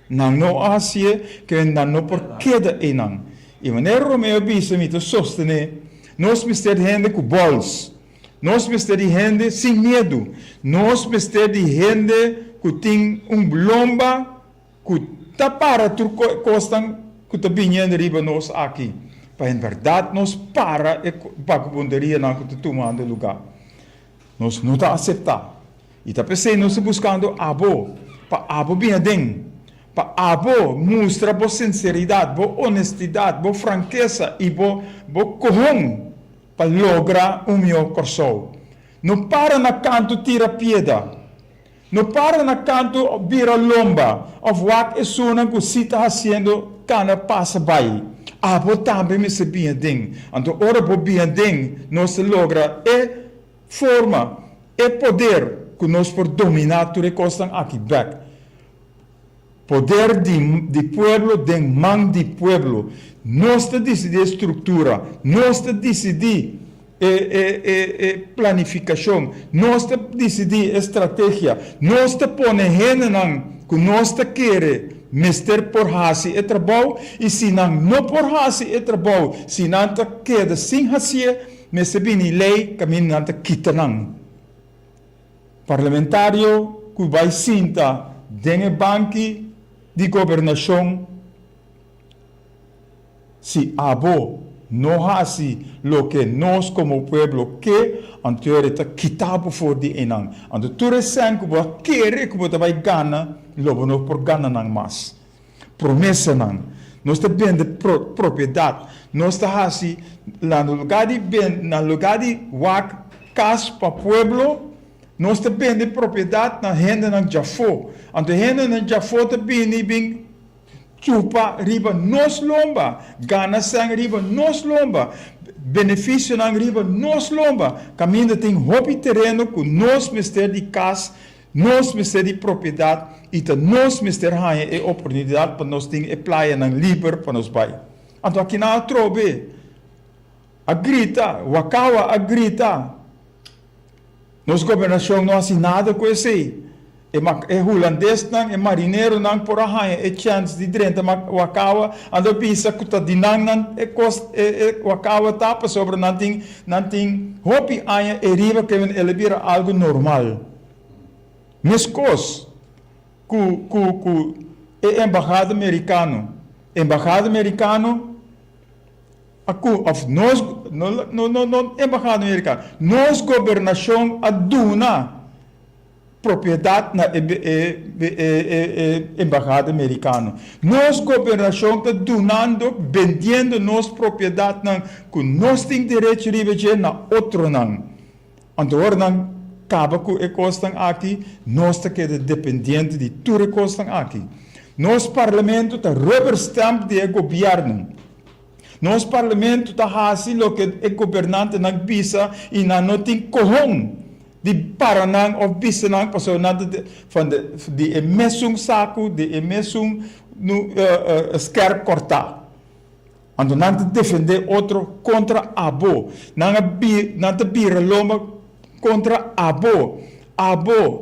não assim que não por queda e não. E maneira Romeo bisa me sostener, nós mister gente com bols, nós mister gente sem medo, nós mister gente que tem lomba, que tá para tu costa que tá vindo riba nós aqui. Para em verdade nós para e vagabundaria não que tomando lugar. Nós não está aceitar. E está pensando nós buscando abo, para abo bem den, para abo mostra boa sinceridade, boa honestidade, boa franqueza e boa corrão para lograr o meu coração. Não para na canto tira pieda. Não para na canto vira lomba. Of what é sona que se está fazendo cana passa vai. Abo também me se bem den. Então ora bo bem den nós logra e forma e poder que nós por dominar tudo costa aqui back. Poder de pueblo, de man de pueblo. Nós te decidir estrutura, nós te decidir planificação, nós te decidir estratégia, nós te pone gente que nós te quer mister por hasi e trabalho e se não por hasi e trabalho, se não te queda sem hasi me se bini lei caminho nanta kita nang. Parlamentário que vai sinta denge banki de governação se abo não hasi lo que nós como pueblo que anteriormente kitabo for de enang. Ando tu recém que vai querer que vai ganhar logo não por ganhar nang mas. Promessa nang. Nós te vende propriedade. Nós te hasi no lugar de wak cas para pueblo, nós te vende propriedade na renda na Jafo. Ante renda na Jafo te vende bem chupa riba nos lomba, gana sang riba nos lomba, benefício na riba nos lomba. Caminho tem hobby terreno com nós mister de casa, nós mister de propriedade e te nós mister hanha e oportunidade para nós ter e praia na liber para nós vai. Então aqui na trobe a grita, wakawa a grita. Nossa governação não assim nada com esse. É holandês não, é marineiro não por arranha, é chance de drenta wakawa, ando pisa que tá dinang não é wakawa tapa sobre não tem hopi anha e riba que ele vira algo normal. Mescos cu é embaixada americano of nós não embaixada americana, nós governação aduna propriedade na embaixada americana. Nós governação está donando, vendendo nossa propriedade que nós temos direito de viver na outro não. Então não acaba com a costa aqui, nós está que dependente de tudo que costa aqui. Nosso parlamento está rubber stamp de governo. Nosso parlamento está assim o que o governante não bisa e não tem corrão de paranang of bisa nang paso nada de emissão saco de emissão no skerp cortar. Ando não defender outro contra abo, não bira loma contra abo.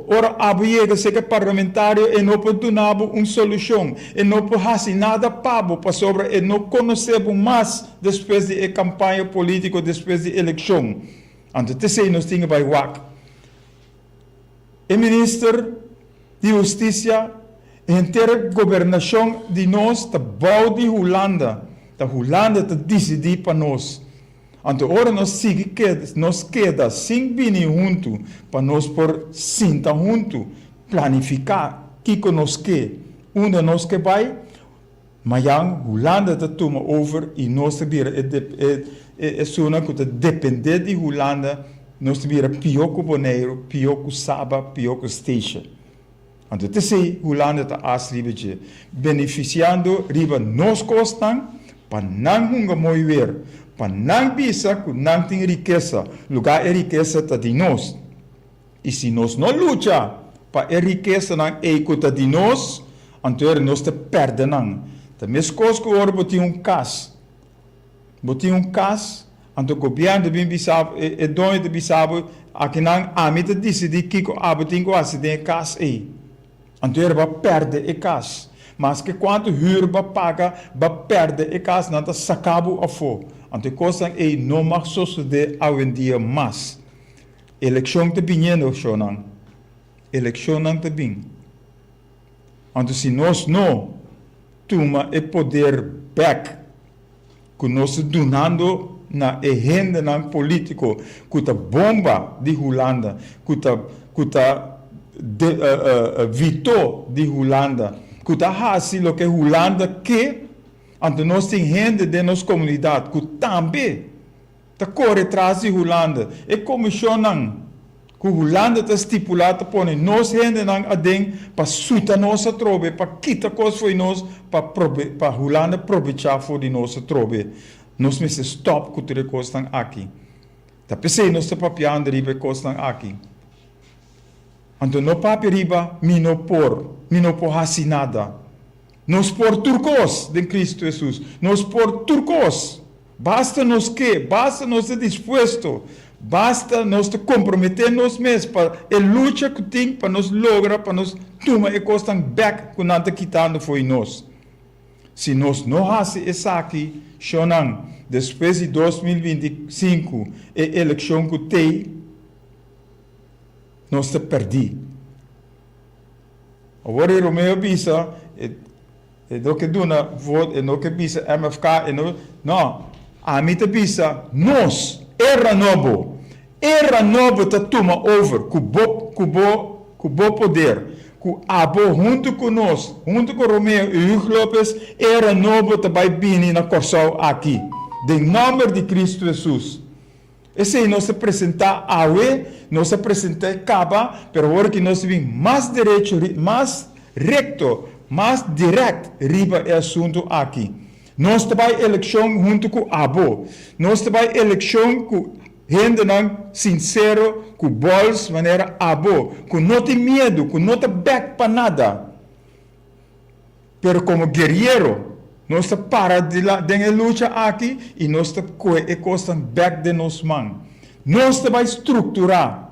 Ora abo chega ser parlamentário e não pode dar uma solução, e não pode fazer nada pabo para sobre e não conhecemos mais depois de campanha política, depois de eleição. Ando te sei nós tinha vai wak. O ministro de Justiça, a inteira governação de nós, está bom de Holanda. A Holanda está decidir para nós. Então, agora nós queda sem vir junto, para nós por sentar junto, planificar, que nós quer. Onde nós que vai, mas Holanda está toma over e nós vira é zona que depender de Holanda. Nós vira pior que Bonaire, pior que Saba, pior que Station. Então, te sei, Holanda está aslibeje, beneficiando riba nos costan, para não hunga mover, para não bisa que não tem riqueza, lugar é riqueza está de nós. E se nós não luta para a riqueza não é que está de nós, então nós te perdemos. Então, mesmo que agora botem caso, Anto governo de Bissau e dono de Bissau aqui não a meta decidir que o abotinho acidente cas é. Anto ele vai perder a casa, mas que quanto huur vai pagar vai perder a casa não tá sacabo a fo. Anto coisa é não mais suceder hoje em dia mais. Eleição te vindo chonan, eleição não te vem. Anto se nós não toma o poder back, que nós donando na agenda na político que tá bomba de Holanda, que tá vito de Holanda, que tá assim o que Holanda quer, então nós tem gente de nossa comunidade que também tá corre atrás de Holanda. E comissão que Holanda tá estipulado para nós gente não adem para suita nossa trobe, para quitar coisa foi nós para Holanda aproveitar for de nossa trobe. Nós precisamos stop com tudo que estão aqui. Tá pensei nós estamos papiando riba que estão aqui. Então no papi riba mi não por assim nada. Nós por turcos de Cristo Jesus. Nós por turcos. Basta nós disposto. Basta nós comprometer nós mesmos para a luta que tem para nós lograr para nós tomar e costam back com nada quitando foi nós. Se nós não fazemos isso aqui, Shonan, depois de 2025, a eleição que tem, nós estamos perdidos. Agora, o Romeu bisa, do que duna voto, e não que bisa MFK, não, a mim te bisa, nós, era novo te toma over, com poder. Que abo junto conosco, junto com Romeu e Hugo Lopes, era novo também vir na Corsal aqui, em nome de Cristo Jesus. Esse aí nós apresentar a nós apresentar Caba, mas agora que nós vimos mais direito, mais recto, mais direto, riba é assunto aqui. Nós também eleição junto com abo, nós também eleição com gente não sincero, com bols, maneira abo, com não tem medo, com não tem back para nada. Pero como guerreiro, Nós te para de luta aqui e nós te coe e costan back de nos man. Nós te vai estruturar.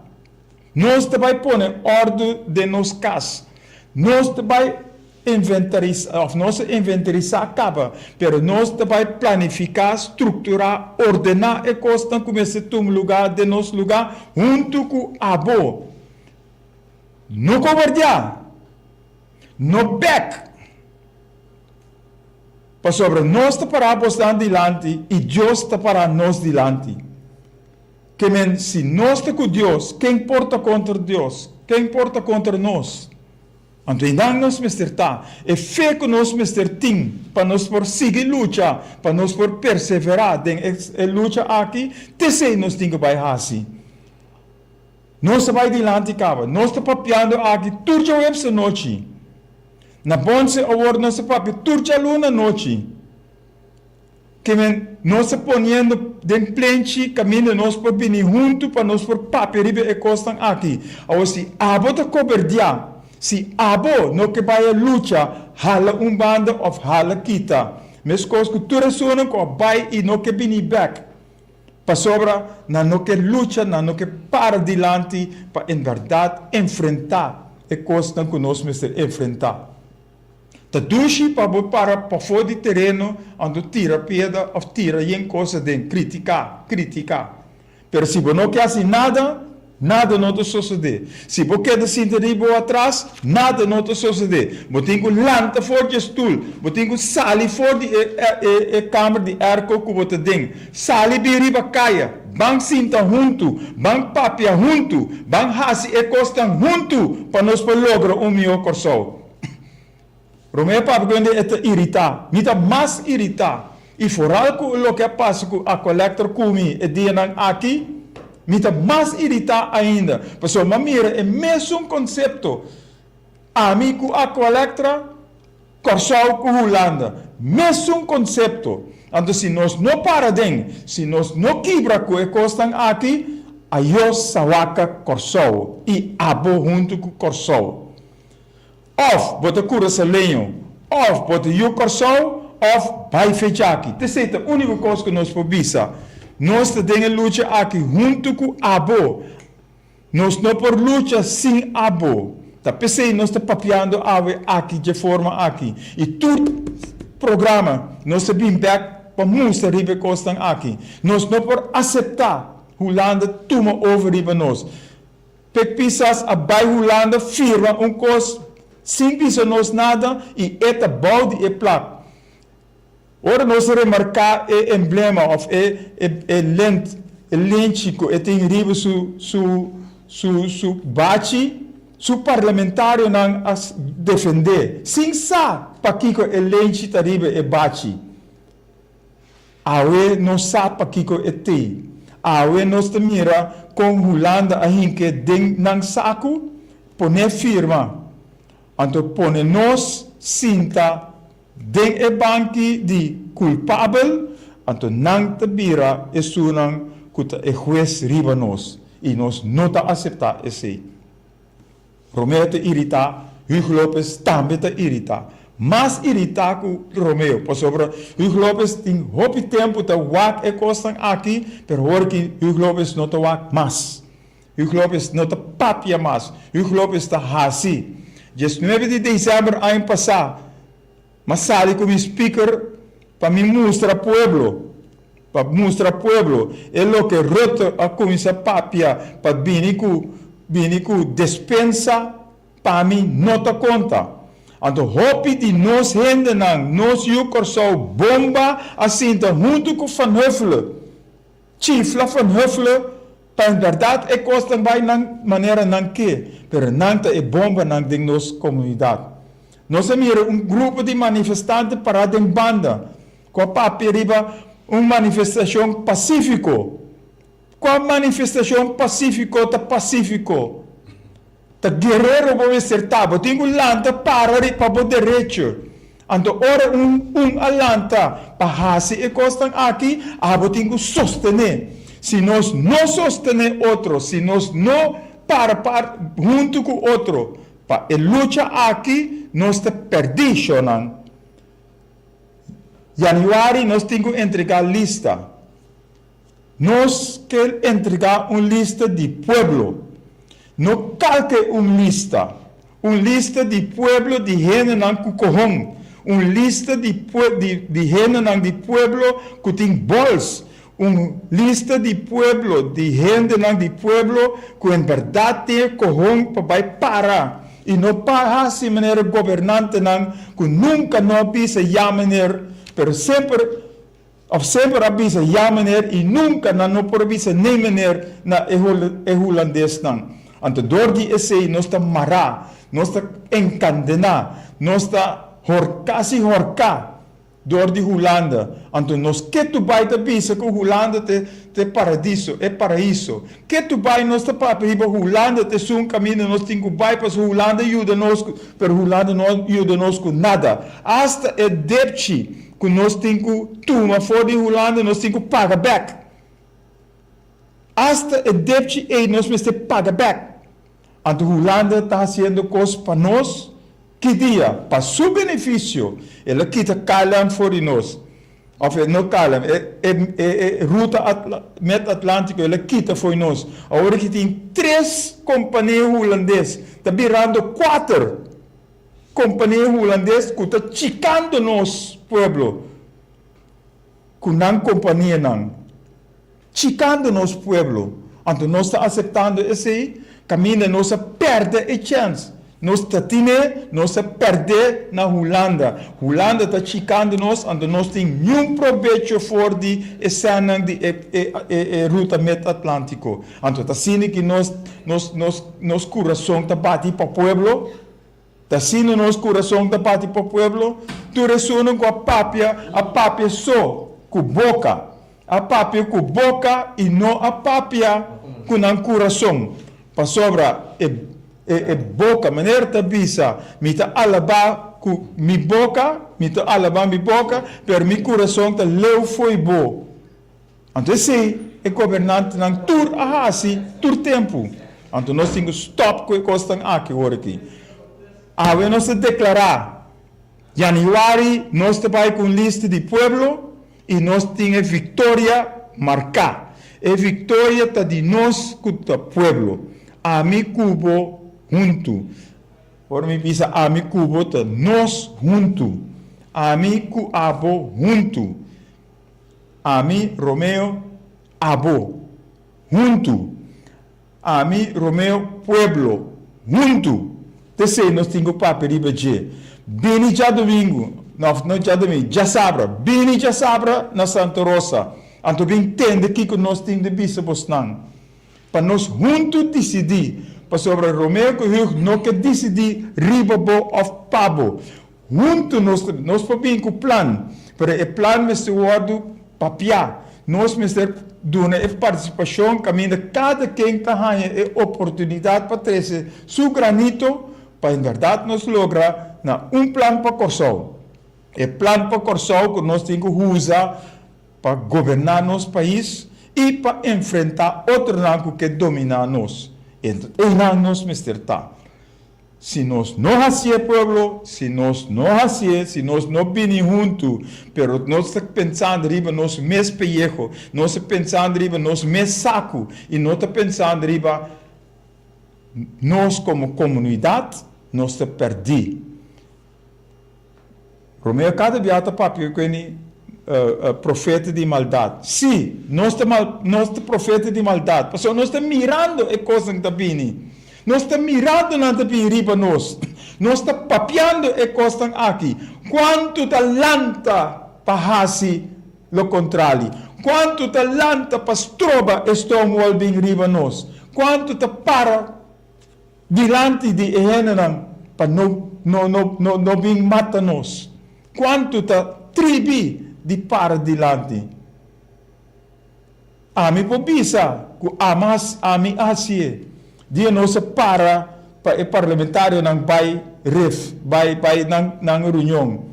Nós te vai pôr ordem de nos cas. Nós te vai inventarizar, of nós inventarizar acaba, pero nós te vai planificar, estruturar, ordenar e costan começar a lugar de nos lugar junto com abo. No covardia, no back. Para sobre nós te paramos dilante e Deus te para nós dilante. Que men, se nós te com Deus, quem importa contra Deus? Quem importa contra nós? Então, nós mesterta, é fé que nós mestertim, para nós por seguir luta, para nós por perseverar, em luta aqui, te sei nós temos que vai assim. Nós vai dilante cava, nós te papiando aqui, turja web se noite. Na bonse award nós papi, turja luna noite. Que men, nós ponendo den plenchi, caminho nós por venir junto, para nós por papi ribe e costan aqui. Ou se abo te coberdia, se abo no que vai a luta, hala banda of hala kita. Mes cos que tu ressonan com vai e no que bini back. Pa sobra na no que luta, na no que para dilante, para em verdade enfrentar e costan que nós mestre enfrentar. Ta dushi para fora de terreno, ando tira pedra of tira em coisa de criticar. Pero se você não quer assim nada não te sucede. Se você quer sentir atrás, nada não te sucede. Você tem que lanta fora de stoel, você tem que sair fora de câmara de arco que você tem. Sair bem riba caia, bang cinta junto, bang papia junto, bang hasi e costan junto, para nós lograr melhor corso. Romeo Papa quando é irritar, me dá mais irritar. E foral que o que passa com a collector comi e dia aqui, me dá mais irritar ainda. Pessoal, mas mira, é mesmo conceito. Amigo a collector, corsal com Holanda, mesmo conceito. Então, se nós não paradem, se nós não quebra com o que costam aqui, aí sawaka corsal e abo junto com corsal. Of bota cura sa lenho, of bota yu corsol, of vai fechar aqui. Terceira, a única coisa que nós podemos, nós temos luta aqui junto com abo. Nós não por luta sem abo. Tá pensei nós estamos papiando aqui de forma aqui. E todo programa nós estamos back para mostrar riba costam aqui. Nós não por aceitar Holanda toma over riba nós. Pek pisas a bai Holanda firma coisa simples nós nada e eta balde e placa. Ora nós remarcar o emblema of lente que tem riba su bate su parlamentário não as defender. Sim sa para que o lente tá riba e bate. Awe não sabe para que o te. Awe nós te mira com Holanda a que den nang saco pone firma. Então, pone nós cinta den e banki de culpável, então não te bira e sunan kuta e juez riba nós. E nós não te aceitar esse. Romeo te irrita, Hugo Lopes também te irrita. Mas irrita com Romeo, por sobre Hugo Lopes tem hopi tempo te wak e costan aqui, pero hoor que Hugo Lopes não te wak mas. Hugo Lopes não te papia mas. Hugo Lopes te hasi. 19 de dezembro ano passado, mas sali como speaker para me mostrar pueblo, é o que roto a começar papia para vir com despensa para mim não te conta. Então hopi de nós rende nós corso bomba assim junto com Van Huffelen, chifla Van Huffelen. Para verdade é costa vai na maneira não que, pero não é bomba na de nossa comunidade. Nós mira grupo de manifestantes parado em banda, com a papel riba manifestação pacífico. Com a manifestação pacífico, tá guerreiro para ser tabo, tem lanta para o direito. Então ora alanta para hasi e costa aqui, abo tem que sostener. Se nós não sostener outro, se nós não para junto com outro, para a luta aqui, nós te perdemos. Januari nós temos que entregar lista. Nós queremos entregar uma lista de pueblo. Não calque uma lista. Uma lista de pueblo de gente não cucorrão. Uma lista de gente não de pueblo que tem bols. Uma lista de pueblo, de gente não de pueblo que em verdade tem corrão para parar. E não para assim maneira governante não, que nunca não avisa já maneira, pero sempre avisa já maneira e nunca não por avisa nem maneira na holandês não. Então, door die essay, nós está mará, nós está encandenar, nós está quase horcar door die Holanda. Então, nós que tu vai te bisa que Holanda te paradiso, é paraíso. Que tu vai nós te para Holanda te um caminho, nós temos que vai para Holanda ajuda nós, pero Holanda não ajuda nós com nada. Hasta é debte que nós temos que tomar fora de Holanda, nós temos que pagar back. Hasta é debte e nós temos que pagar back. Então, Holanda está fazendo coisas para nós. Que dia, para seu benefício, ela quita calam fora nós. Ou não calam, ruta Met-Atlântico, ela quita fora nós. Agora que tem 3 companhias holandesas, está virando 4 companhias holandesas que estão chicando nós, pueblo. Com não companhia não. Chicando nós, pueblo. Então, nós estamos aceitando esse caminho, nós perdemos a chance. Nós estamos perder na Holanda. Holanda está chicando nós, então nós temos nenhum proveito fora de cena de ruta Met-Atlântico. Então está sendo que nosso coração está batendo para o pueblo. Está sendo nosso coração está batendo para o pueblo. Tu ressonas com a papia só com boca. A papia com boca e não a papia com o coração. Para sobra boca, maneira de bisa, me ta alaba com mi boca, per mi coração ta leu foi bo. Então esse é governante não tur ahasi, tur tempo. Então nós temos que stop com coisa aqui agora aqui. Ave nós declarar, Januari nós vai com lista de pueblo e nós temos vitória marcar. E vitória ta de nós com o pueblo. A mi cubo junto. Por mim, pisa a mi cubo, nós junto. A mi abo junto. A mi Romeo abo junto. A mi Romeo pueblo junto. Tese nós temos papel de beje. Bini já domingo, não já domingo, já sabra. Bini já sabra na Santa Rosa. Anto bem entende que nós temos de bisa bosnan. Para nós juntos decidir. Para sobre Romeo que não quer decidir ribabo ou pabo. Juntos nós podemos com o plano. Para o plano é se guarda papia. Nós mesmo dona a participação caminho de cada quem está ganhando a oportunidade para trazer seu granito para em verdade nós lograr plano para Corsol. É plano para Corsol que nós temos que usar para governar nosso país e para enfrentar outro lado que domina nós. Então, nós está. Se nós não hacemos pueblo, se nós não vinimos juntos, pero nós estamos pensando riba nosso mesmo pellejo, nós estamos pensando riba nosso mesmo saco, e nós estamos pensando riba nós como comunidade, nós estamos perdidos. Romeo cada viata papi que profeta de maldade. Sim, nós estamos profeta de maldade. Porque nós estamos mirando a coisa que está vindo. Nós estamos mirando na riba nós. Nós estamos papiando a coisa aqui. Quanto talanta para fazer o contrário. Quanto talanta para trova estamos vindo riba nós. Quanto te para diante de Ehenan para não vir matar nós. Quanto te tribi de para dilante. Ami pobisa, ku amas ami asie. Dia não se para o parlamentário não vai nang reunião.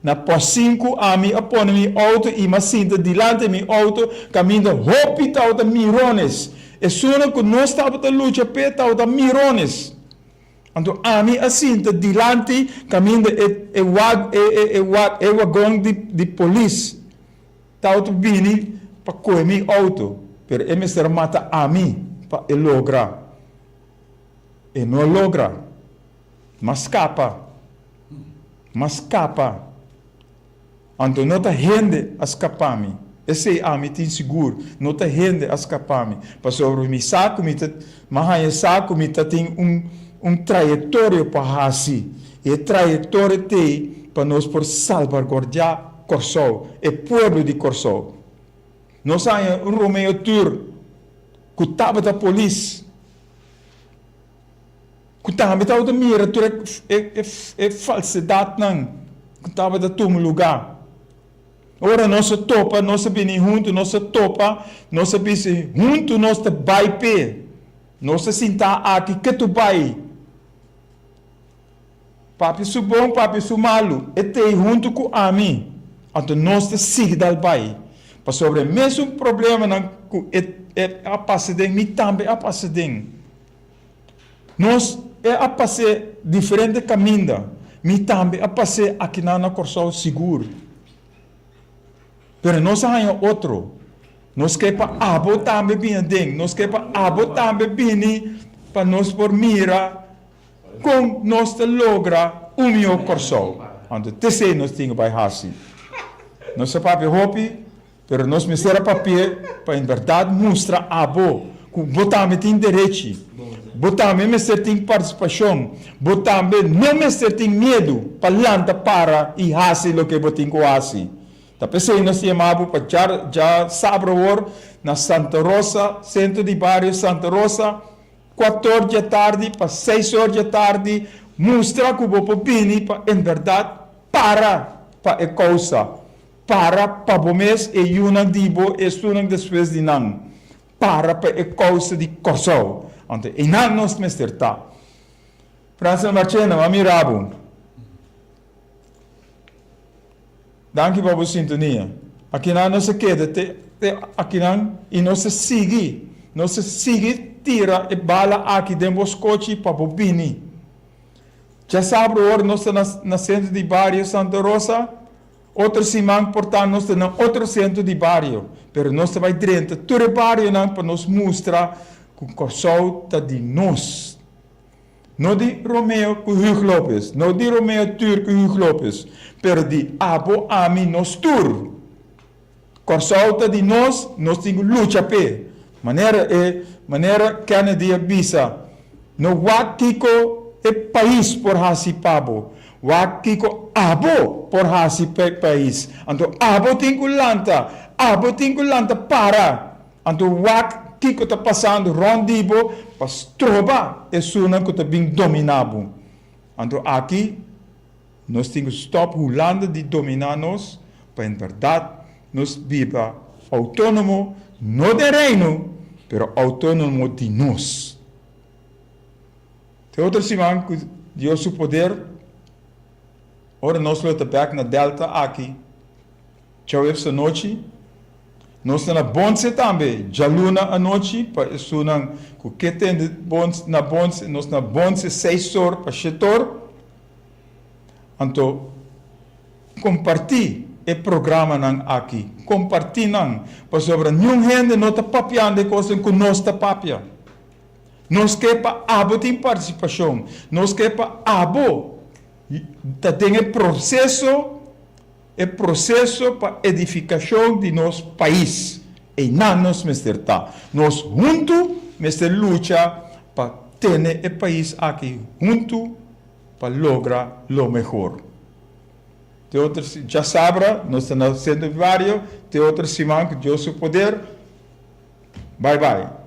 Na pós-5 ami apone mi auto e masinta dilante mi auto caminho hospital de Mirones. E sono que nós estamos a luta peta de Mirones. Então, ami assim, dilante, caminho o vagão de polícia. Tá auto bini para comer mi auto. Pero ele me mata a mim para ele lograr. E não logra. Mas capa. Então não tá rende a escapar-me. Esse é me tem seguro. Não tá rende a escapar-me. Para sobre mi saco, mas saco, tem trajetória para assim. E trajetória tem para nós por salvaguardar Corsol, e povo de Corsol. Nós temos Romeo Tour, que estava da polícia. Que estava da mira, é falsidade, não. Que estava da todo lugar. Ora, nós topa, nós vem junto, nós topa, nós vem junto, nós vai pé. Nós sentar aqui, que tu vai. Papi su bom, papi su malo. E te junto com a mim. Então, nós seguimos vai. Para sobre o mesmo problema é a passar me também a passar. Nós é a passar diferente caminho. Me também a passar aqui na Corsol seguro. Pero nós temos outro. Nós quer para abo também bem. Nós quer para abo também bem para nós por mira como nós logra o meu Corsol. Então, te nós temos vai assim. Nós sabemos hopi, pero nós mistera papel para em verdade mostrar abo que botame tem direito, botame mister tem participação, botame não mister tem medo para lanta para e hasi lo que botin ko hasi. Tapi sei nós chamamos para já sabe na Santa Rosa, centro de bairro Santa Rosa, 4 horas da tarde para 6 horas da tarde, mostrar que o povo bini para em verdade para a causa. Para o mês e unang dibo e sunang depois de nang para a causa de Corsol. Então, e não nos mesterta. França Marchena, amirabo. Danke para a sintonia. Aqui não se queda, aqui não e não se sigue, tira e bala aqui dentro dos coches para o bini. Já sabe agora nós estamos na centro de bairro Santa Rosa. Outro simão, portanto, nós temos outro centro de bairro. Mas nós vai dentro todo o bairro para nos mostrar que o Corsol está de nós. Não de Romeo com Hugo Lopes, não de Romeo Tour com Hugo Lopes, mas de Abo Ami nos Tour. Corsol está de nós temos luta pé. Maneira Kennedy avisa, no Wakiko é país por hasi pabo. Wakiko abo por hasi país. Então abo tem lanta para. Então Wakiko está passando rondibo para troba é suna que está bem dominado. Então aqui nós temos que stop Holanda de dominar nós para em verdade nós viva autônomo não de reino, pero autônomo de nós. Tem outra semana que Deus o poder. Ora, nós vamos back na Delta aqui. Tchau, essa noite. Nós estamos na Bonse também. Já luna a noite. Para isso, o que tem de Bonse, na Bonse, nós na Bonse 6 horas para Chetor. Então, compartilhe o programa aqui. Compartilhe para sobre nenhum gente não está papiando de coisas que nós está papiando. Nós queremos para abo tem participação. Nós queremos para abo tem o processo para edificação de nosso país. E não nos mesterta. Nós juntos mester luta para ter o país aqui junto para lograr o melhor. Tem outros, já sabe, nós estamos sendo vários, tem outros semana que Deus o poder. Bye bye.